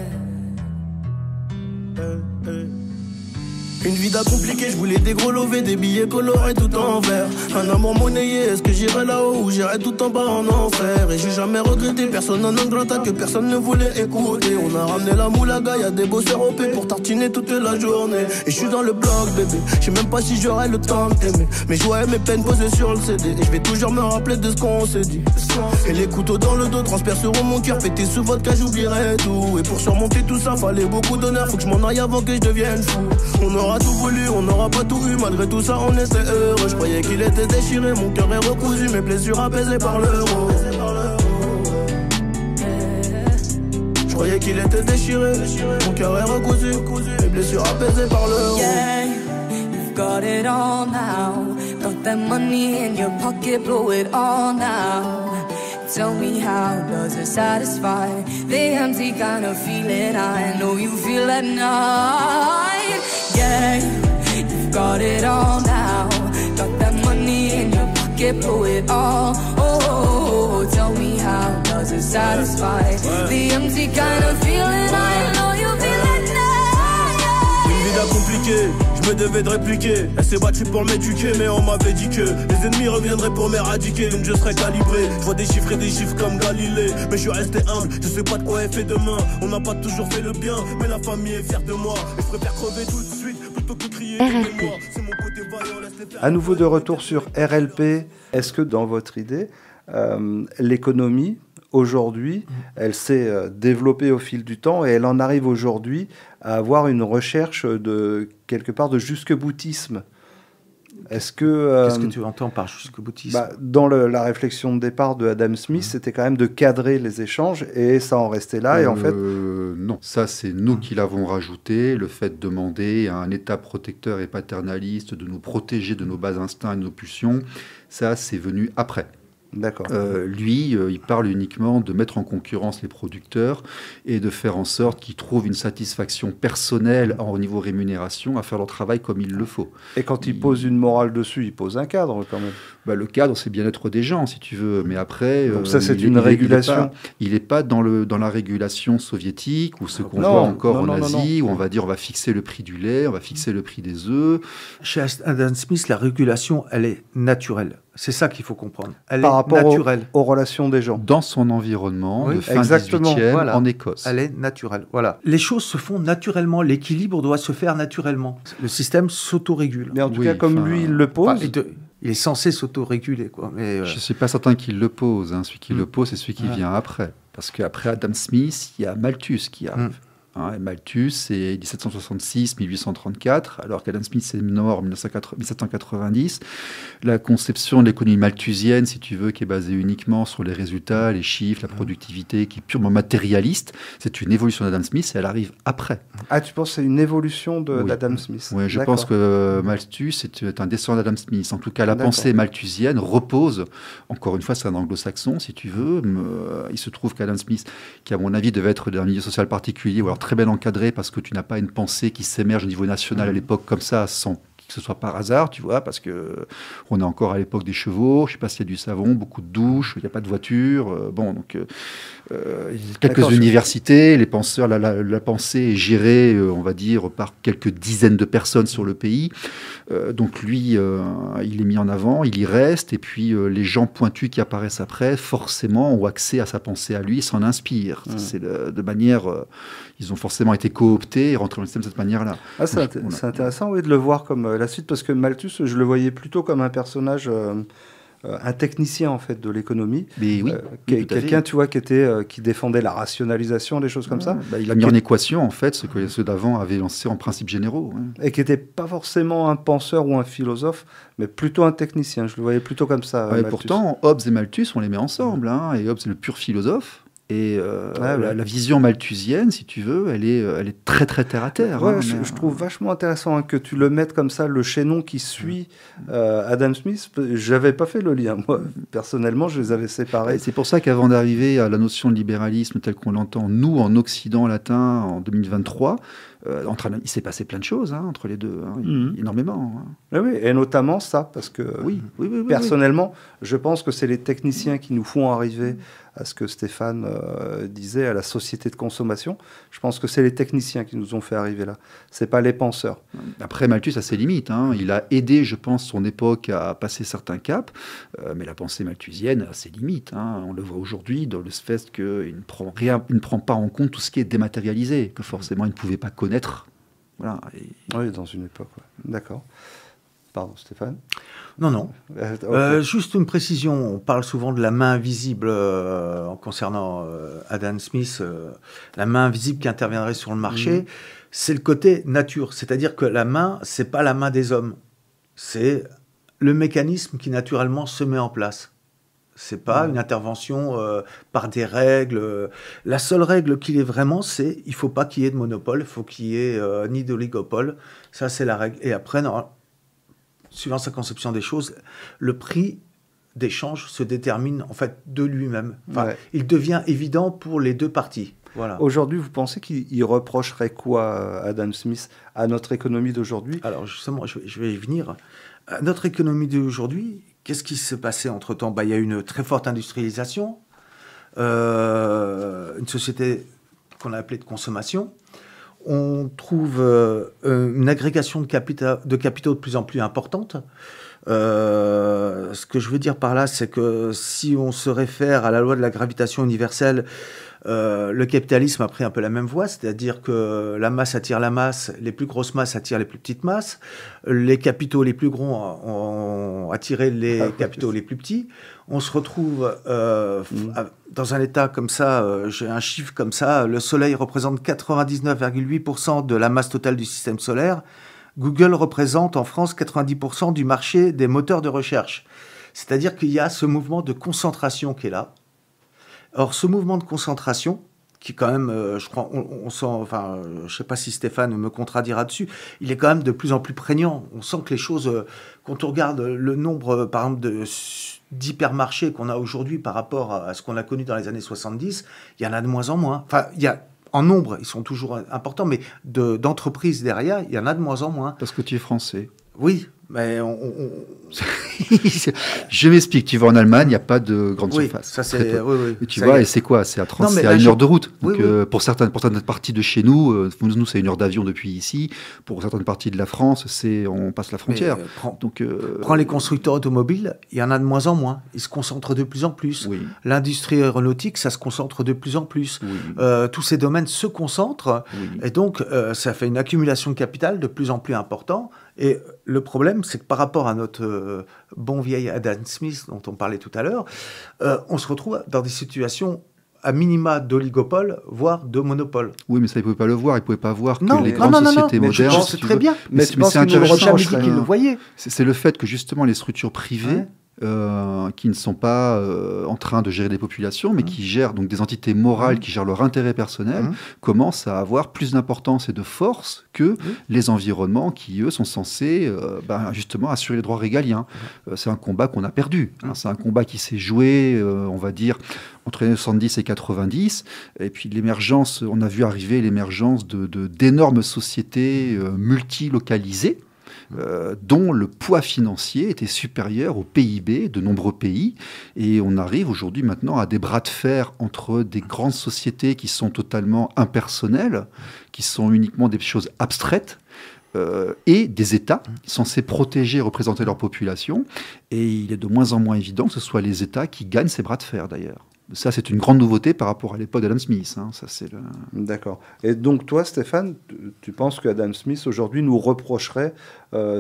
Une vie compliquée, je voulais des gros lovés, des billets colorés tout en vert. Un amour monnayé, est-ce que j'irai là-haut ou j'irai tout en bas en enfer? Et j'ai jamais regretté, personne en Anglata que personne ne voulait écouter. On a ramené la moulaga, y'a des bosseurs au P pour tartiner toute la journée. Et je suis dans le bloc bébé, je sais même pas si j'aurai le temps de t'aimer. Mais je vois mes peines posées sur le CD et je vais toujours me rappeler de ce qu'on s'est dit. Et les couteaux dans le dos transperceront mon cœur, pété sous votre cas j'oublierai tout. Et pour surmonter tout ça, fallait beaucoup d'honneur, faut que je m'en aille avant que je devienne fou. On aura tout voulu, on n'aura pas tout eu, malgré tout ça on était heureux. Je croyais qu'il était déchiré, mon cœur est recousu, mes blessures apaisées par l'euro. Je croyais qu'il était déchiré, mon cœur est recousu, mes blessures apaisées par l'euro. Yeah, you've got it all now. Got that money in your pocket, blow it all now. Tell me how does it satisfy the empty kind of feeling I know you feel at night. Yeah, you've got it all now. Got that money in your pocket, blow it all. Oh, tell me how does it satisfy the empty kind of feeling I know you feel at night. Une vida compliquée, je me devais de répliquer. Elle s'est battue pour m'éduquer, mais on m'avait dit que les ennemis reviendraient pour m'éradiquer. Donc je serais calibré, je vois des chiffres comme Galilée. Mais je suis resté humble, je sais pas de quoi est fait demain. On n'a pas toujours fait le bien, mais la famille est fière de moi. Et je préfère crever tout de suite plutôt que crier. C'est mon côté vaillant, laisse les faire. À nouveau de retour sur RLP. Est-ce que dans votre idée, l'économie, aujourd'hui, elle s'est développée au fil du temps et elle en arrive aujourd'hui à avoir une recherche de quelque part de jusque-boutisme. Est-ce que qu'est-ce que tu entends par jusque-boutisme? Dans la réflexion de départ de Adam Smith, c'était quand même de cadrer les échanges et ça en restait là. Et en fait, non, ça c'est nous qui l'avons rajouté. Le fait de demander à un État protecteur et paternaliste de nous protéger de nos bas instincts et de nos pulsions, ça c'est venu après. D'accord. Lui, il parle uniquement de mettre en concurrence les producteurs et de faire en sorte qu'ils trouvent une satisfaction personnelle au niveau rémunération à faire leur travail comme il le faut. Et quand il pose une morale dessus, il pose un cadre quand même. Le cadre, c'est bien-être des gens, si tu veux. Mais après... Donc ça, c'est une régulation. Il n'est pas dans la régulation soviétique ou ce qu'on voit encore en Asie, où on va dire on va fixer le prix du lait, on va fixer le prix des œufs. Chez Adam Smith, la régulation, elle est naturelle. C'est ça qu'il faut comprendre. Elle Par est rapport naturelle. aux relations des gens. Dans son environnement, oui, de fin 18e, en Écosse. Elle est naturelle. Voilà. Les choses se font naturellement. L'équilibre doit se faire naturellement. Le système s'autorégule. Mais en tout cas, comme lui, il le pose... il est censé s'autoréguler, quoi. Mais je ne suis pas certain qu'il le pose. Celui qui le pose, c'est celui qui vient après. Parce qu'après Adam Smith, il y a Malthus qui arrive. Et Malthus, c'est 1766-1834, alors qu'Adam Smith est mort en 1790. La conception de l'économie malthusienne, si tu veux, qui est basée uniquement sur les résultats, les chiffres, la productivité, qui est purement matérialiste, c'est une évolution d'Adam Smith et elle arrive après. Ah, tu penses que c'est une évolution d'Adam Smith? Oui, je pense que Malthus est un descendant d'Adam Smith. En tout cas, la pensée malthusienne repose, encore une fois, c'est un anglo-saxon, si tu veux. Il se trouve qu'Adam Smith, qui à mon avis devait être d'un milieu social particulier, ou alors très bien encadré parce que tu n'as pas une pensée qui s'émerge au niveau national à l'époque comme ça, sans que ce soit par hasard, tu vois, parce qu'on est encore à l'époque des chevaux, je ne sais pas s'il y a du savon, beaucoup de douches, il n'y a pas de voiture, quelques universités, les penseurs, la pensée est gérée, on va dire, par quelques dizaines de personnes sur le pays. Donc lui, il est mis en avant, il y reste, et puis les gens pointus qui apparaissent après, forcément, ont accès à sa pensée à lui, s'en inspirent. C'est de manière... ils ont forcément été cooptés et rentrés dans le système de cette manière-là. Ah, c'est intéressant de le voir comme la suite, parce que Malthus, je le voyais plutôt comme un personnage... un technicien en fait de l'économie, quelqu'un tu vois qui défendait la rationalisation, des choses comme ça. Il a mis en équation en fait ce que ceux d'avant avaient lancé en principes généraux. Et qui n'était pas forcément un penseur ou un philosophe, mais plutôt un technicien. Je le voyais plutôt comme ça. Et pourtant, Hobbes et Malthus, on les met ensemble. Et Hobbes est le pur philosophe. Et la vision malthusienne, si tu veux, elle est très très terre à terre. Ouais, je trouve vachement intéressant que tu le mettes comme ça, le chaînon qui suit Adam Smith. J'avais pas fait le lien, moi personnellement, je les avais séparés. Et c'est pour ça qu'avant d'arriver à la notion de libéralisme telle qu'on l'entend, nous en Occident latin en 2023, il s'est passé plein de choses entre les deux, énormément. Oui, et notamment ça, parce que personnellement, je pense que c'est les techniciens qui nous font arriver à ce que Stéphane disait, à la société de consommation. Je pense que c'est les techniciens qui nous ont fait arriver là. C'est pas les penseurs. Après, Malthus a ses limites. Il a aidé, je pense, son époque à passer certains caps, mais la pensée malthusienne a ses limites. On le voit aujourd'hui dans le fait qu'il ne prend pas en compte tout ce qui est dématérialisé, que forcément il ne pouvait pas connaître. Voilà. Oui, dans une époque. Ouais. D'accord. Pardon, Stéphane? Non. Juste une précision. On parle souvent de la main invisible concernant Adam Smith, la main invisible qui interviendrait sur le marché. C'est le côté nature. C'est-à-dire que la main, c'est pas la main des hommes. C'est le mécanisme qui naturellement se met en place. C'est pas une intervention par des règles. La seule règle qu'il est vraiment, c'est il faut pas qu'il y ait de monopole, il faut qu'il y ait ni d'oligopole. Ça, c'est la règle. Et après, suivant sa conception des choses, le prix d'échange se détermine en fait de lui-même. Il devient évident pour les deux parties. Voilà. Aujourd'hui, vous pensez qu'il reprocherait quoi, Adam Smith, à notre économie d'aujourd'hui? Alors justement, je vais y venir. À notre économie d'aujourd'hui, qu'est-ce qui s'est passé entre-temps? Il y a une très forte industrialisation, une société qu'on a appelée de consommation. On trouve une agrégation de capitaux de plus en plus importante. Ce que je veux dire par là, c'est que si on se réfère à la loi de la gravitation universelle, le capitalisme a pris un peu la même voie, c'est-à-dire que la masse attire la masse, les plus grosses masses attirent les plus petites masses, les capitaux les plus gros ont attiré les capitaux les plus petits. On se retrouve dans un état comme ça, j'ai un chiffre comme ça, le Soleil représente 99,8% de la masse totale du système solaire. Google représente en France 90% du marché des moteurs de recherche. C'est-à-dire qu'il y a ce mouvement de concentration qui est là. Or, ce mouvement de concentration, qui quand même, je crois, on sent, enfin, je ne sais pas si Stéphane me contredira dessus, il est quand même de plus en plus prégnant. On sent que les choses, quand on regarde le nombre, par exemple, d'hypermarchés qu'on a aujourd'hui par rapport à ce qu'on a connu dans les années 70, il y en a de moins en moins. Enfin, en nombre, ils sont toujours importants, mais d'entreprises derrière, il y en a de moins en moins. Parce que tu es français. Oui, mais Je m'explique, tu vas en Allemagne, il n'y a pas de grande surface. Ça c'est... Et tu vois, et c'est quoi? C'est à 30, c'est à 1 heure de route. Donc, pour certaines parties de chez nous, nous c'est 1 heure d'avion depuis ici. Pour certaines parties de la France, on passe la frontière. Prends les constructeurs automobiles, il y en a de moins en moins. Ils se concentrent de plus en plus. Oui. L'industrie aéronautique, ça se concentre de plus en plus. Oui. Tous ces domaines se concentrent. Oui. Et donc, ça fait une accumulation de capital de plus en plus important. Et le problème, c'est que par rapport à notre bon vieil Adam Smith dont on parlait tout à l'heure, on se retrouve dans des situations à minima d'oligopole, voire de monopole. Oui, mais ça, ils ne pouvaient pas le voir. Ils ne pouvaient pas voir que les grandes sociétés modernes... C'est très bien. Mais c'est intéressant. Jamais dit qu'ils le voyaient. C'est le fait que, justement, les structures privées... qui ne sont pas en train de gérer des populations, mais qui gèrent donc des entités morales qui gèrent leur intérêt personnel, commencent à avoir plus d'importance et de force que les environnements qui, eux, sont censés justement assurer les droits régaliens. C'est un combat qu'on a perdu. C'est un combat qui s'est joué, on va dire, entre les années 70 et 90. Et puis l'émergence, on a vu arriver l'émergence d'énormes sociétés multilocalisées, dont le poids financier était supérieur au PIB de nombreux pays. Et on arrive aujourd'hui maintenant à des bras de fer entre des grandes sociétés qui sont totalement impersonnelles, qui sont uniquement des choses abstraites, et des États censés protéger et représenter leur population. Et il est de moins en moins évident que ce soit les États qui gagnent ces bras de fer, d'ailleurs. Ça, c'est une grande nouveauté par rapport à l'époque d'Adam Smith. Ça, c'est D'accord. Et donc, toi, Stéphane, tu penses qu'Adam Smith, aujourd'hui, nous reprocherait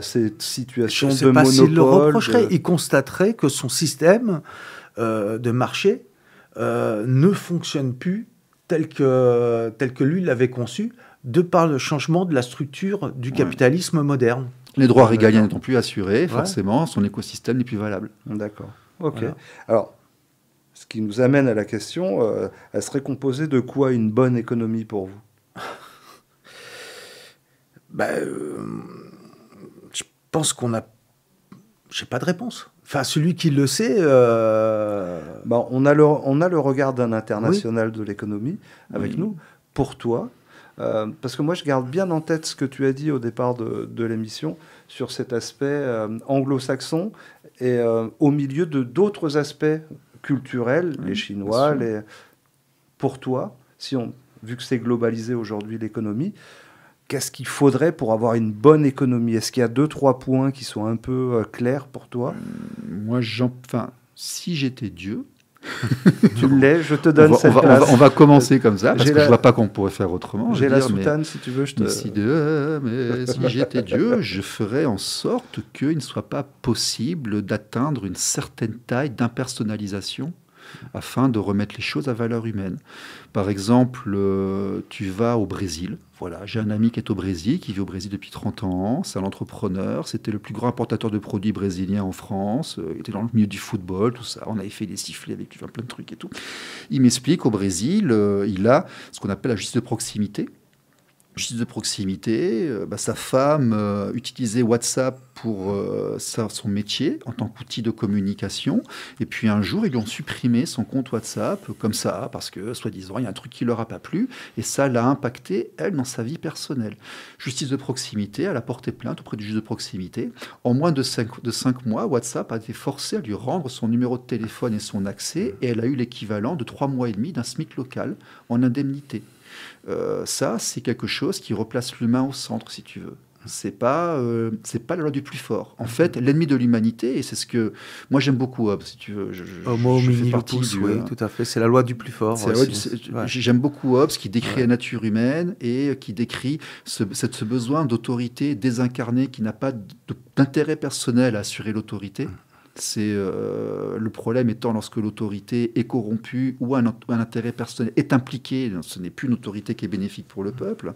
cette situation de monopole? Je ne sais pas s'il le reprocherait. Il constaterait que son système de marché ne fonctionne plus tel que lui l'avait conçu, de par le changement de la structure du capitalisme moderne. Les droits régaliens n'étant plus assurés, forcément, son écosystème n'est plus valable. D'accord. OK. Voilà. Alors, ce qui nous amène à la question, elle serait composée de quoi une bonne économie pour vous? Je pense qu'on a... J'ai pas de réponse. Enfin, celui qui le sait... on a le regard d'un international de l'économie avec nous. Pour toi, parce que moi, je garde bien en tête ce que tu as dit au départ de l'émission sur cet aspect anglo-saxon et au milieu de d'autres aspects culturels, les Chinois, pour toi, vu que c'est globalisé aujourd'hui l'économie, qu'est-ce qu'il faudrait pour avoir une bonne économie? Est-ce qu'il y a 2-3 points qui sont un peu clairs pour toi? Moi, si j'étais Dieu... Tu l'es, je te donne cette place. On va commencer comme ça, parce que je ne vois pas qu'on pourrait faire autrement. J'ai la soutane, si tu veux. Mais si j'étais Dieu, je ferais en sorte qu'il ne soit pas possible d'atteindre une certaine taille d'impersonnalisation afin de remettre les choses à valeur humaine. Par exemple, tu vas au Brésil. Voilà, j'ai un ami qui est au Brésil, qui vit au Brésil depuis 30 ans. C'est un entrepreneur. C'était le plus grand importateur de produits brésiliens en France. Il était dans le milieu du football, tout ça. On avait fait des sifflets avec lui, plein de trucs et tout. Il m'explique, au Brésil, il a ce qu'on appelle la justice de proximité. Justice de proximité, sa femme utilisait WhatsApp pour son métier en tant qu'outil de communication. Et puis un jour, ils lui ont supprimé son compte WhatsApp comme ça, parce que, soi-disant, il y a un truc qui ne leur a pas plu. Et ça l'a impacté, elle, dans sa vie personnelle. Justice de proximité, elle a porté plainte auprès du juge de proximité. En moins de 5 mois, WhatsApp a été forcé à lui rendre son numéro de téléphone et son accès. Et elle a eu l'équivalent de 3 mois et demi d'un SMIC local en indemnité. Ça, c'est quelque chose qui replace l'humain au centre, si tu veux. C'est pas la loi du plus fort. En fait, l'ennemi de l'humanité, et c'est ce que... Moi, j'aime beaucoup Hobbes, si tu veux. Homo homini lupus, oui, tout à fait. C'est la loi du plus fort. J'aime beaucoup Hobbes, qui décrit la nature humaine et qui décrit ce besoin d'autorité désincarnée qui n'a pas d'intérêt personnel à assurer l'autorité. C'est le problème étant lorsque l'autorité est corrompue ou un intérêt personnel est impliqué, ce n'est plus une autorité qui est bénéfique pour le peuple,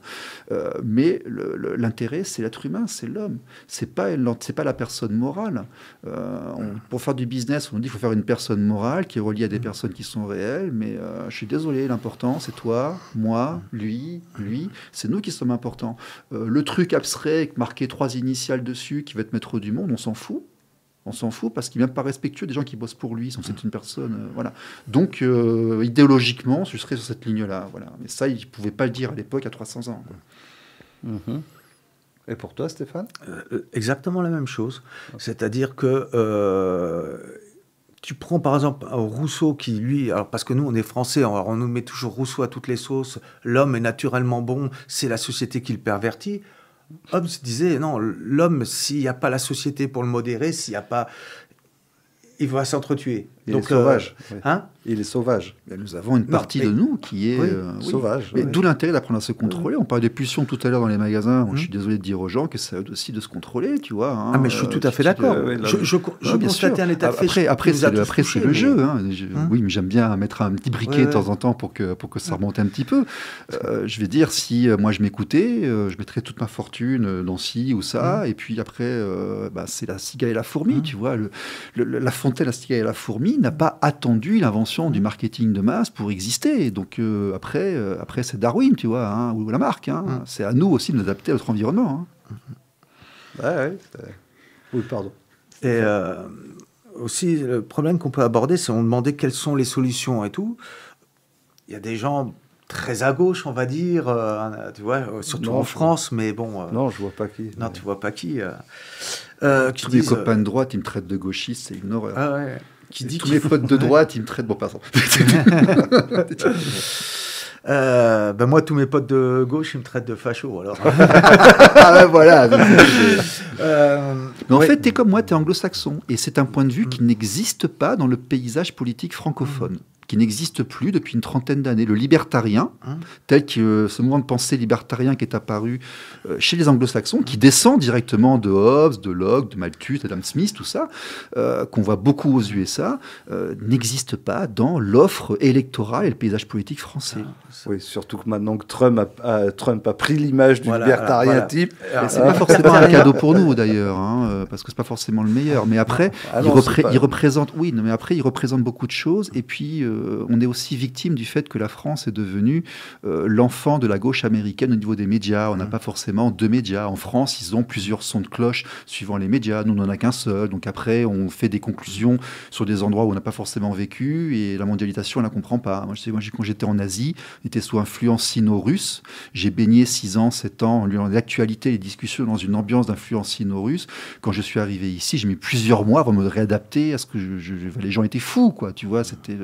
mais l'intérêt, c'est l'être humain, c'est l'homme, c'est pas la personne morale. Pour faire du business, on dit qu'il faut faire une personne morale qui est reliée à des personnes qui sont réelles, mais je suis désolé, l'important c'est toi, moi, lui, c'est nous qui sommes importants. Le truc abstrait, marqué 3 initiales dessus, qui va être maître du monde, on s'en fout. On s'en fout parce qu'il n'est même pas respectueux des gens qui bossent pour lui. C'est une personne... voilà. Donc, idéologiquement, je serais sur cette ligne-là. Voilà. Mais ça, il ne pouvait pas le dire à l'époque, à 300 ans. Quoi. Et pour toi, Stéphane ? Exactement la même chose. C'est-à-dire que tu prends par exemple Rousseau qui, lui, alors parce que nous, on est français, on nous met toujours Rousseau à toutes les sauces, l'homme est naturellement bon, c'est la société qui le pervertit. Hobbes disait, non, l'homme, s'il n'y a pas la société pour le modérer, s'il n'y a pas... il va s'entretuer. Il est sauvage. Oui. Hein ? Il est sauvage. Mais nous avons une partie de nous qui est sauvage. Mais d'où l'intérêt d'apprendre à se contrôler. On parlait des pulsions tout à l'heure dans les magasins. Je suis désolé de dire aux gens que ça aide aussi de se contrôler, tu vois. Hein. Ah, mais je suis tout à fait d'accord. Je constate un état de fait. Après, c'est le jeu. Hein. Oui, mais j'aime bien mettre un petit briquet de temps en temps pour que ça remonte un petit peu. Je vais dire, si moi je m'écoutais, je mettrais toute ma fortune dans ci ou ça. Et puis après, c'est la cigale et la fourmi, tu vois. La Fontaine, la cigale et la fourmi n'a pas attendu l'invention du marketing de masse pour exister. Donc après c'est Darwin, tu vois, hein, ou Lamarck. Hein. C'est à nous aussi de nous adapter à notre environnement. Hein. Oui, pardon. Et aussi, le problème qu'on peut aborder, c'est on demandait quelles sont les solutions et tout. Il y a des gens très à gauche, on va dire, tu vois, surtout en France, mais bon... non, je vois pas qui. Non, tu vois pas qui. Tous mes copains de droite, ils me traitent de gauchiste, c'est une horreur. Ah ouais. Tous mes potes de droite, ils me traitent... Bon, pardon. Moi, tous mes potes de gauche, ils me traitent de facho, alors. Voilà. Mais en fait, t'es comme moi, t'es anglo-saxon. Et c'est un point de vue qui n'existe pas dans le paysage politique francophone. Qui n'existe plus depuis une trentaine d'années. Le libertarien, tel que ce mouvement de pensée libertarien qui est apparu chez les anglo-saxons, qui descend directement de Hobbes, de Locke, de Malthus, d'Adam Smith, tout ça, qu'on voit beaucoup aux USA, n'existe pas dans l'offre électorale et le paysage politique français. Oui, surtout que maintenant que Trump a pris l'image du libertarien type. Et c'est pas forcément un cadeau pour nous, d'ailleurs, parce que c'est pas forcément le meilleur. Mais après, il représente beaucoup de choses. Et puis, on est aussi victime du fait que la France est devenue l'enfant de la gauche américaine au niveau des médias. On n'a pas forcément deux médias. En France, ils ont plusieurs sons de cloche suivant les médias. Nous, on n'en a qu'un seul. Donc après, on fait des conclusions sur des endroits où on n'a pas forcément vécu. Et la mondialisation, on ne la comprend pas. Moi, quand j'étais en Asie, j'étais sous influence sino-russe. J'ai baigné 6 ans, 7 ans, en lisant l'actualité, les discussions dans une ambiance d'influence sino-russe. Quand je suis arrivé ici, j'ai mis plusieurs mois avant de me réadapter à ce que les gens étaient fous, quoi. Tu vois, c'était...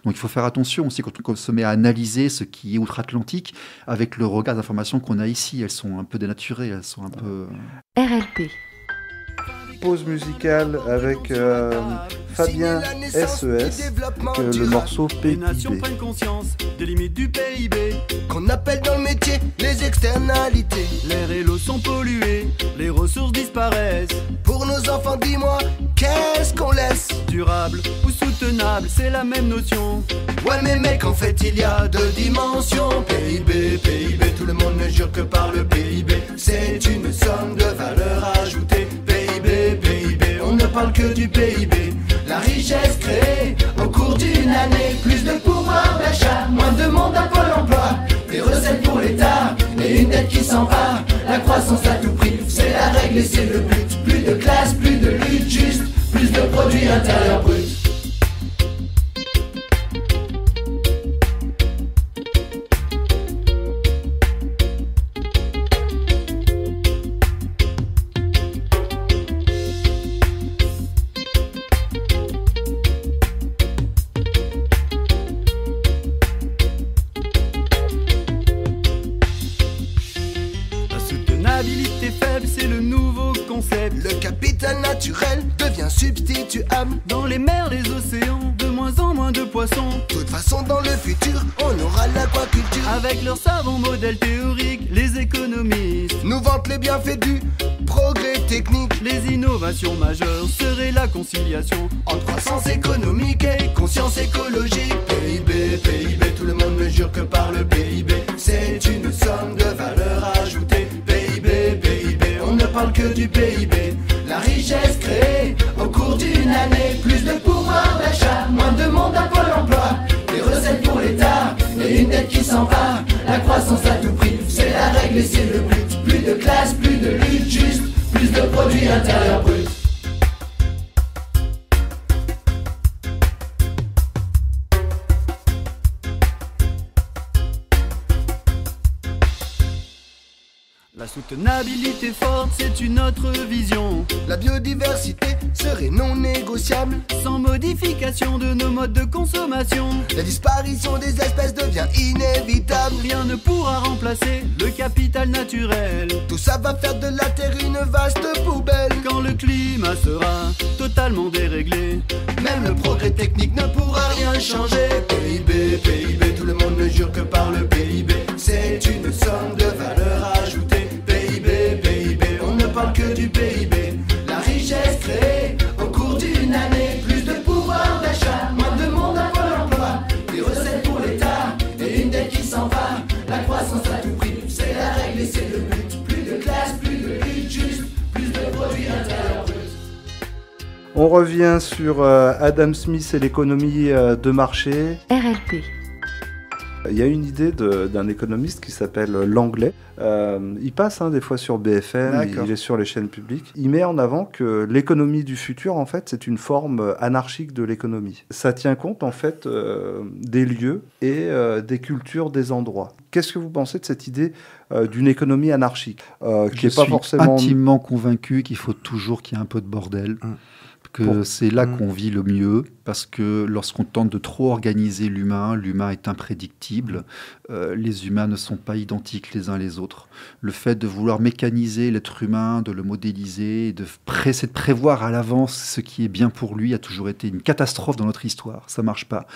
Donc il faut faire attention aussi quand on se met à analyser ce qui est outre-Atlantique avec le regard d'informations qu'on a ici. Elles sont un peu dénaturées, elles sont un peu... RLP. Pause musicale avec Fabien SES, le morceau PIB. Prennent conscience des limites du PIB, qu'on appelle dans le métier les externalités. L'air et l'eau sont pollués, les ressources disparaissent. Pour nos enfants, dis-moi, qu'est-ce qu'on laisse? Durable ou soutenable, c'est la même notion. Ouais mais mec, en fait il y a 2 dimensions. PIB, PIB, tout le monde ne jure que par le PIB. C'est une somme de valeur ajoutée. PIB, on ne parle que du PIB. La richesse créée au cours d'une année. Plus de pouvoir d'achat, moins de monde à Pôle emploi. Des recettes pour l'État et une dette qui s'en va. La croissance à tout prix, c'est la règle et c'est le but. Plus de classe, plus de lutte, juste plus de produits intérieurs bruts. Substituable dans les mers, les océans, de moins en moins de poissons. De toute façon, dans le futur, on aura l'aquaculture. Avec leurs savants modèles théoriques, les économistes nous vantent les bienfaits du progrès technique. Les innovations majeures seraient la conciliation entre croissance économique et conscience écologique. PIB, PIB, tout le monde ne jure que par le PIB. C'est une somme de valeur ajoutée. PIB, PIB, on ne parle que du PIB. La richesse créée au cours d'une année. Plus de pouvoir d'achat, moins de monde à Pôle emploi. Des recettes pour l'État et une dette qui s'en va. La croissance à tout prix, c'est la règle et c'est le but. Plus de classe, plus de lutte, juste plus de produits intérieurs bruts. soutenabilité forte, c'est une autre vision. La biodiversité serait non négociable. Sans modification de nos modes de consommation, la disparition des espèces devient inévitable. Rien ne pourra remplacer le capital naturel. Tout ça va faire de la Terre une vaste poubelle. Quand le climat sera totalement déréglé, même le progrès technique ne pourra rien changer. PIB, PIB, tout le monde ne jure que par le PIB. C'est une somme de valeur ajoutée. PIB, PIB, on ne parle que du PIB. La richesse créée au cours d'une année. Plus de pouvoir d'achat, moins de monde à Pôle emploi. Des recettes pour l'État et une dette qui s'en va. La croissance à tout prix, c'est la règle et c'est le but. Plus de classe, plus de lutte, juste plus de produits intérieurs bruts. On revient sur Adam Smith et l'économie de marché. RLP. Il y a une idée d'un économiste qui s'appelle Langlais. Il passe des fois sur BFM, il est sur les chaînes publiques. Il met en avant que l'économie du futur, en fait, c'est une forme anarchique de l'économie. Ça tient compte, en fait, des lieux et des cultures des endroits. Qu'est-ce que vous pensez de cette idée d'une économie anarchique qui est pas forcément... intimement convaincu qu'il faut toujours qu'il y ait un peu de bordel. Que c'est là qu'on vit le mieux, parce que lorsqu'on tente de trop organiser l'humain, l'humain est imprédictible, les humains ne sont pas identiques les uns les autres. Le fait de vouloir mécaniser l'être humain, de le modéliser, c'est de prévoir à l'avance ce qui est bien pour lui, a toujours été une catastrophe dans notre histoire. Ça marche pas.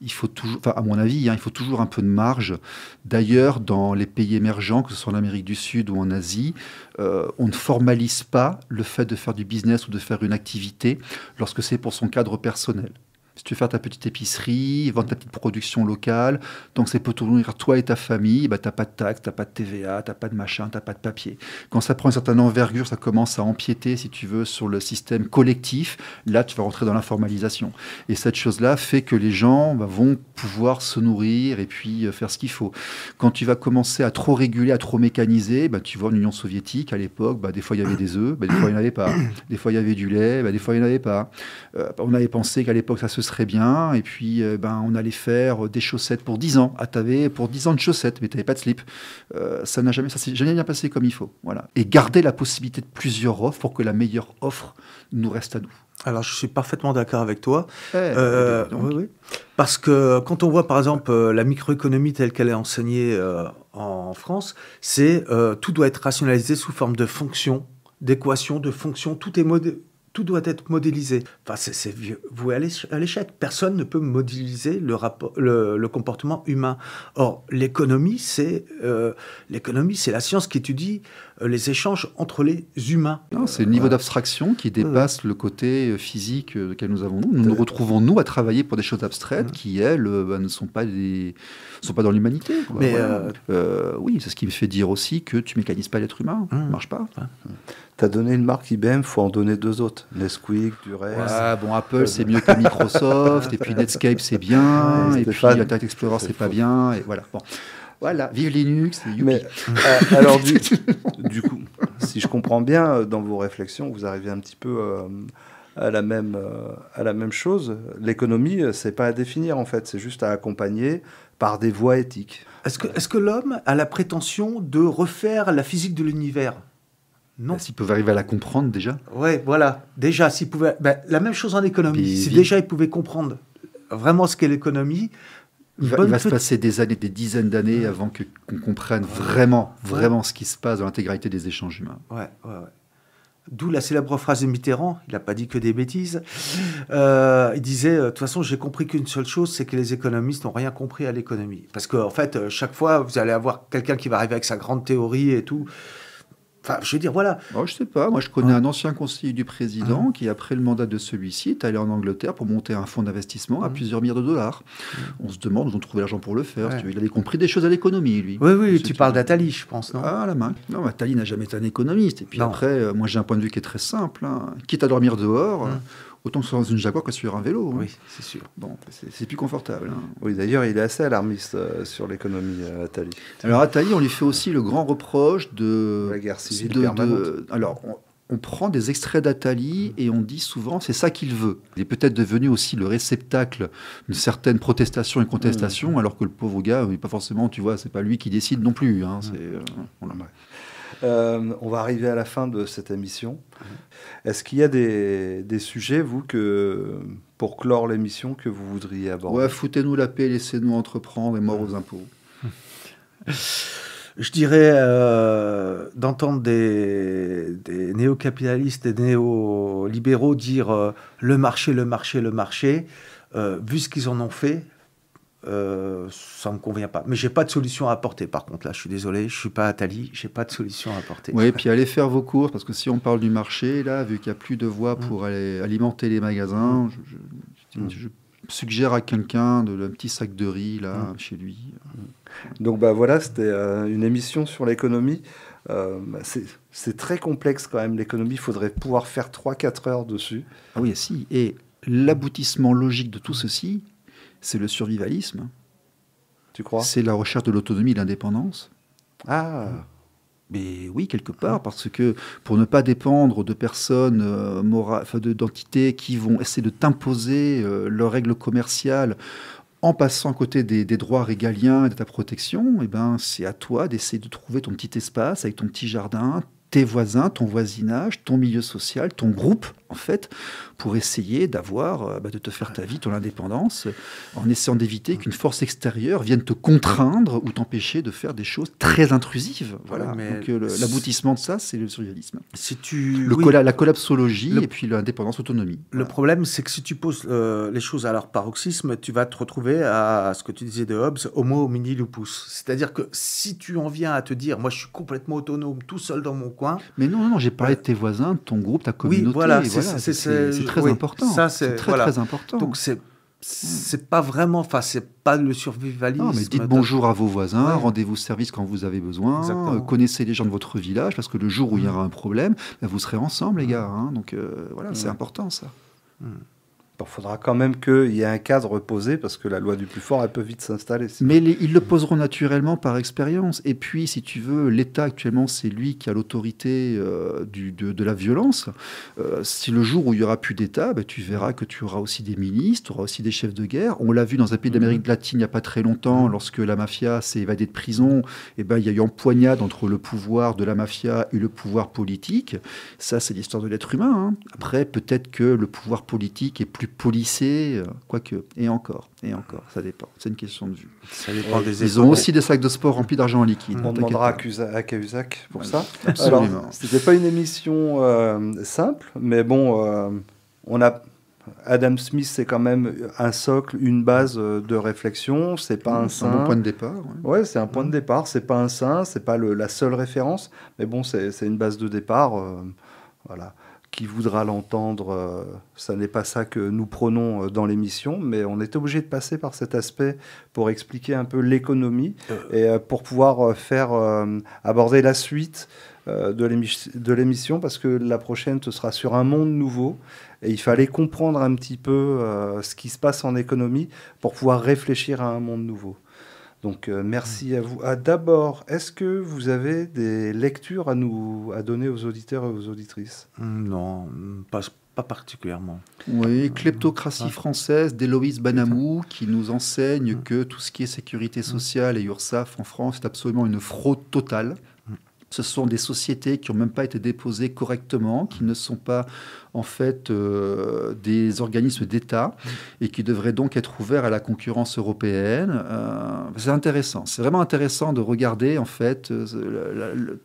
Il faut toujours, à mon avis, il faut toujours un peu de marge. D'ailleurs, dans les pays émergents, que ce soit en Amérique du Sud ou en Asie, on ne formalise pas le fait de faire du business ou de faire une activité lorsque c'est pour son cadre personnel. Si tu veux faire ta petite épicerie, vendre ta petite production locale, donc c'est pour te nourrir toi et ta famille, t'as pas de taxes, t'as pas de TVA, t'as pas de machin, t'as pas de papier. Quand ça prend une certaine envergure, ça commence à empiéter, si tu veux, sur le système collectif, là tu vas rentrer dans l'informalisation. Et cette chose-là fait que les gens vont pouvoir se nourrir et puis faire ce qu'il faut. Quand tu vas commencer à trop réguler, à trop mécaniser, tu vois en Union soviétique, à l'époque, des fois il y avait des œufs, des fois il n'y en avait pas. Des fois il y avait du lait, des fois il n'y en avait pas. On avait pensé qu'à l'époque ça se serait bien, et puis on allait faire des chaussettes pour 10 ans. T'avais pour 10 ans de chaussettes, mais t'avais pas de slip. Ça s'est jamais bien passé comme il faut. Voilà. Et garder la possibilité de plusieurs offres pour que la meilleure offre nous reste à nous. Alors, je suis parfaitement d'accord avec toi. Oui. Parce que quand on voit, par exemple, la microéconomie telle qu'elle est enseignée en France, c'est tout doit être rationalisé sous forme de fonctions, d'équations, de fonctions. Tout doit être modélisé. Enfin, c'est voué à l'échec. Personne ne peut modéliser le comportement humain. Or, l'économie, c'est la science qui étudie les échanges entre les humains. Non, c'est le niveau d'abstraction qui dépasse le côté physique que nous avons. Nous nous retrouvons, nous, à travailler pour des choses abstraites qui, elles, ne sont pas dans l'humanité. Mais oui, c'est ce qui me fait dire aussi que tu mécanises pas l'être humain. Ça marche pas. T'as donné une marque IBM, faut en donner 2 autres. Nesquik, Durex. Apple, c'est mieux que Microsoft, et puis Netscape, c'est bien, et puis Internet Explorer, c'est pas bien, et voilà. Bon. Voilà, vive Linux, et youpi. Mais, alors, du coup, si je comprends bien, dans vos réflexions, vous arrivez un petit peu à la même chose. L'économie, c'est pas à définir, en fait, c'est juste à accompagner par des voies éthiques. Est-ce que l'homme a la prétention de refaire la physique de l'univers ? Non. S'il pouvait arriver à la comprendre déjà. Oui, voilà. Déjà, s'il pouvait... la même chose en économie. Si déjà il pouvait comprendre vraiment ce qu'est l'économie... Il va se passer des années, des dizaines d'années avant qu'on comprenne vraiment ce qui se passe dans l'intégralité des échanges humains. Ouais. D'où la célèbre phrase de Mitterrand, il n'a pas dit que des bêtises. Il disait, de toute façon, j'ai compris qu'une seule chose, c'est que les économistes n'ont rien compris à l'économie. Parce qu'en fait, chaque fois, vous allez avoir quelqu'un qui va arriver avec sa grande théorie et tout... Enfin, je veux dire, voilà. Oh, je sais pas. Moi, je connais un ancien conseiller du président qui, après le mandat de celui-ci, est allé en Angleterre pour monter un fonds d'investissement à plusieurs milliards de dollars. On se demande où ils ont trouvé l'argent pour le faire. Il avait compris des choses à l'économie, lui. Oui, tu parles d'Attali, je pense, non ? Ah, la main. Non, Attali n'a jamais été un économiste. Et puis après, moi, j'ai un point de vue qui est très simple. Quitte à dormir dehors... Autant que ce soit dans une Jaguar que sur un vélo. Oui, c'est sûr. Bon, c'est plus confortable. Oui, d'ailleurs, il est assez alarmiste sur l'économie, Attali. Alors, Attali, on lui fait aussi le grand reproche de... La guerre civile permanente. Alors, on prend des extraits d'Attali et on dit souvent c'est ça qu'il veut. Il est peut-être devenu aussi le réceptacle d'une certaine protestation et contestation, alors que le pauvre gars, il n'est pas forcément, tu vois, c'est pas lui qui décide non plus. On va arriver à la fin de cette émission. Est-ce qu'il y a des sujets, vous, pour clore l'émission, que vous voudriez aborder? Ouais, foutez-nous la paix, laissez-nous entreprendre et mort aux impôts. Je dirais d'entendre des néo-capitalistes et néo-libéraux dire le marché, vu ce qu'ils en ont fait, ça ne me convient pas. Mais je n'ai pas de solution à apporter, par contre. Là, je suis désolé, je ne suis pas Attali, je n'ai pas de solution à apporter. Oui, puis allez faire vos courses, parce que si on parle du marché, là, vu qu'il n'y a plus de voies pour aller alimenter les magasins, je suggère à quelqu'un un petit sac de riz, là, chez lui. Donc voilà, c'était une émission sur l'économie. C'est très complexe quand même, l'économie. Il faudrait pouvoir faire 3-4 heures dessus. Ah oui, si. Et l'aboutissement logique de tout ceci, c'est le survivalisme. Tu crois? C'est la recherche de l'autonomie et de l'indépendance. Ah. Mais oui, quelque part, parce que pour ne pas dépendre de personnes morales, d'entités qui vont essayer de t'imposer leurs règles commerciales en passant à côté des droits régaliens et de ta protection, eh ben, c'est à toi d'essayer de trouver ton petit espace avec ton petit jardin, tes voisins, ton voisinage, ton milieu social, ton groupe, en fait, pour essayer de te faire ta vie, ton indépendance, en essayant d'éviter qu'une force extérieure vienne te contraindre ou t'empêcher de faire des choses très intrusives. Voilà. Donc l'aboutissement de ça, c'est le survivalisme. La collapsologie et puis l'indépendance-autonomie. Le problème, c'est que si tu poses les choses à leur paroxysme, tu vas te retrouver à ce que tu disais de Hobbes, homo homini lupus. C'est-à-dire que si tu en viens à te dire, moi je suis complètement autonome, tout seul dans mon coin... Mais non, j'ai parlé de tes voisins, de ton groupe, ta communauté. Oui, voilà, c'est très important. Ça, c'est très important. Donc c'est pas vraiment, c'est pas le survivalisme. Non, mais dites bonjour à vos voisins, rendez-vous service quand vous avez besoin, connaissez les gens de votre village, parce que le jour où il y aura un problème, vous serez ensemble, les gars. Hein, donc c'est important, ça. Il faudra quand même qu'il y ait un cadre posé, parce que la loi du plus fort, elle peut vite s'installer. Mais ils le poseront naturellement par expérience. Et puis, si tu veux, l'État, actuellement, c'est lui qui a l'autorité de la violence. Si le jour où il n'y aura plus d'État, tu verras que tu auras aussi des ministres, tu auras aussi des chefs de guerre. On l'a vu dans un pays d'Amérique latine il n'y a pas très longtemps, lorsque la mafia s'est évadée de prison, il y a eu empoignade entre le pouvoir de la mafia et le pouvoir politique. Ça, c'est l'histoire de l'être humain. Hein. Après, peut-être que le pouvoir politique est plus policé, quoique, et encore, ça dépend. C'est une question de vue. Ça dépend des Ils ont aussi des sacs de sport remplis d'argent en liquide. On demandera à Cahuzac pour ça. Absolument. Alors, c'était pas une émission simple, mais bon, on a... Adam Smith, c'est quand même un socle, une base de réflexion. C'est pas un saint. C'est un bon point de départ. Ouais, c'est un point de départ. C'est pas un saint, c'est pas la seule référence, mais bon, c'est une base de départ. Voilà. Qui voudra l'entendre, ça n'est pas ça que nous prônons dans l'émission, mais on est obligé de passer par cet aspect pour expliquer un peu l'économie et pour pouvoir aborder la suite de l'émission, parce que la prochaine, ce sera sur un monde nouveau, et il fallait comprendre un petit peu ce qui se passe en économie pour pouvoir réfléchir à un monde nouveau. Donc merci à vous. D'abord, est-ce que vous avez des lectures à donner aux auditeurs et aux auditrices? Non, pas particulièrement. Oui, Kleptocratie française d'Héloïse Banamou, qui nous enseigne que tout ce qui est sécurité sociale et URSSAF en France est absolument une fraude totale. Ce sont des sociétés qui n'ont même pas été déposées correctement, qui ne sont pas en fait des organismes d'État et qui devraient donc être ouverts à la concurrence européenne. C'est intéressant, c'est vraiment intéressant de regarder en fait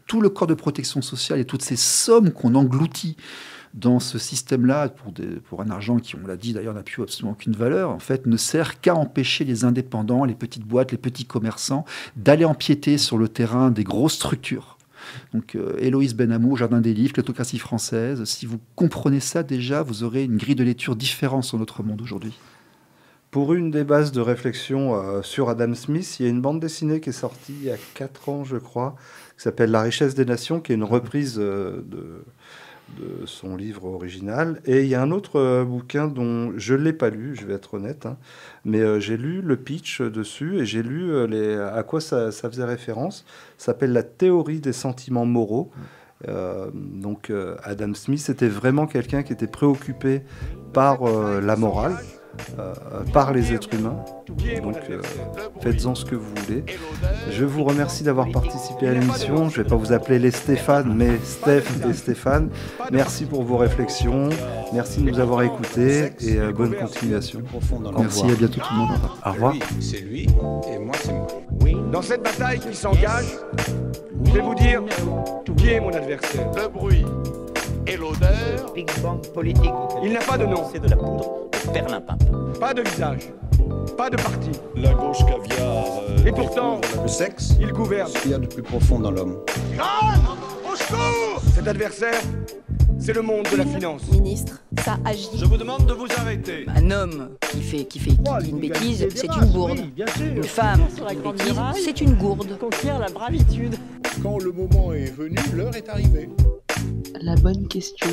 tout le corps de protection sociale et toutes ces sommes qu'on engloutit dans ce système-là, pour un argent qui, on l'a dit d'ailleurs, n'a plus absolument aucune valeur, en fait, ne sert qu'à empêcher les indépendants, les petites boîtes, les petits commerçants, d'aller empiéter sur le terrain des grosses structures. Donc, Héloïse Benamou, Jardin des Livres, Kleptocratie française, si vous comprenez ça déjà, vous aurez une grille de lecture différente sur notre monde aujourd'hui. Pour une des bases de réflexion sur Adam Smith, il y a une bande dessinée qui est sortie il y a 4 ans, je crois, qui s'appelle La richesse des nations, qui est une reprise de son livre original. Et il y a un autre bouquin dont je ne l'ai pas lu, je vais être honnête, hein, mais j'ai lu le pitch dessus et j'ai lu à quoi ça faisait référence. Ça s'appelle La théorie des sentiments moraux. Donc Adam Smith était vraiment quelqu'un qui était préoccupé par la morale. par les êtres humains. Donc faites-en ce que vous voulez. Je vous remercie d'avoir participé à l'émission. Je ne vais pas vous appeler les Stéphane, mais Steph et Stéphane. Merci pour vos réflexions. Merci de nous avoir écoutés et bonne continuation. Merci, à bientôt tout le monde. Au revoir. C'est lui et moi c'est moi. Dans cette bataille qui s'engage, je vais vous dire qui est mon adversaire. Le bruit et l'odeur. Big Bang politique. Il n'a pas de nom, C'est de la poudre de perlimpinpin. pas de visage, pas de parti. La gauche caviar. Et pourtant, Le sexe, il gouverne. ce qu'il y a de plus profond dans l'homme. Au secours! Cet adversaire, c'est le monde de la finance. Ministre, ça agit. Je vous demande de vous arrêter. Un homme qui dit une bêtise, c'est une gourde. Une femme qui dit une bêtise, c'est une gourde. Conquiert la bravitude. Quand le moment est venu, l'heure est arrivée. La bonne question.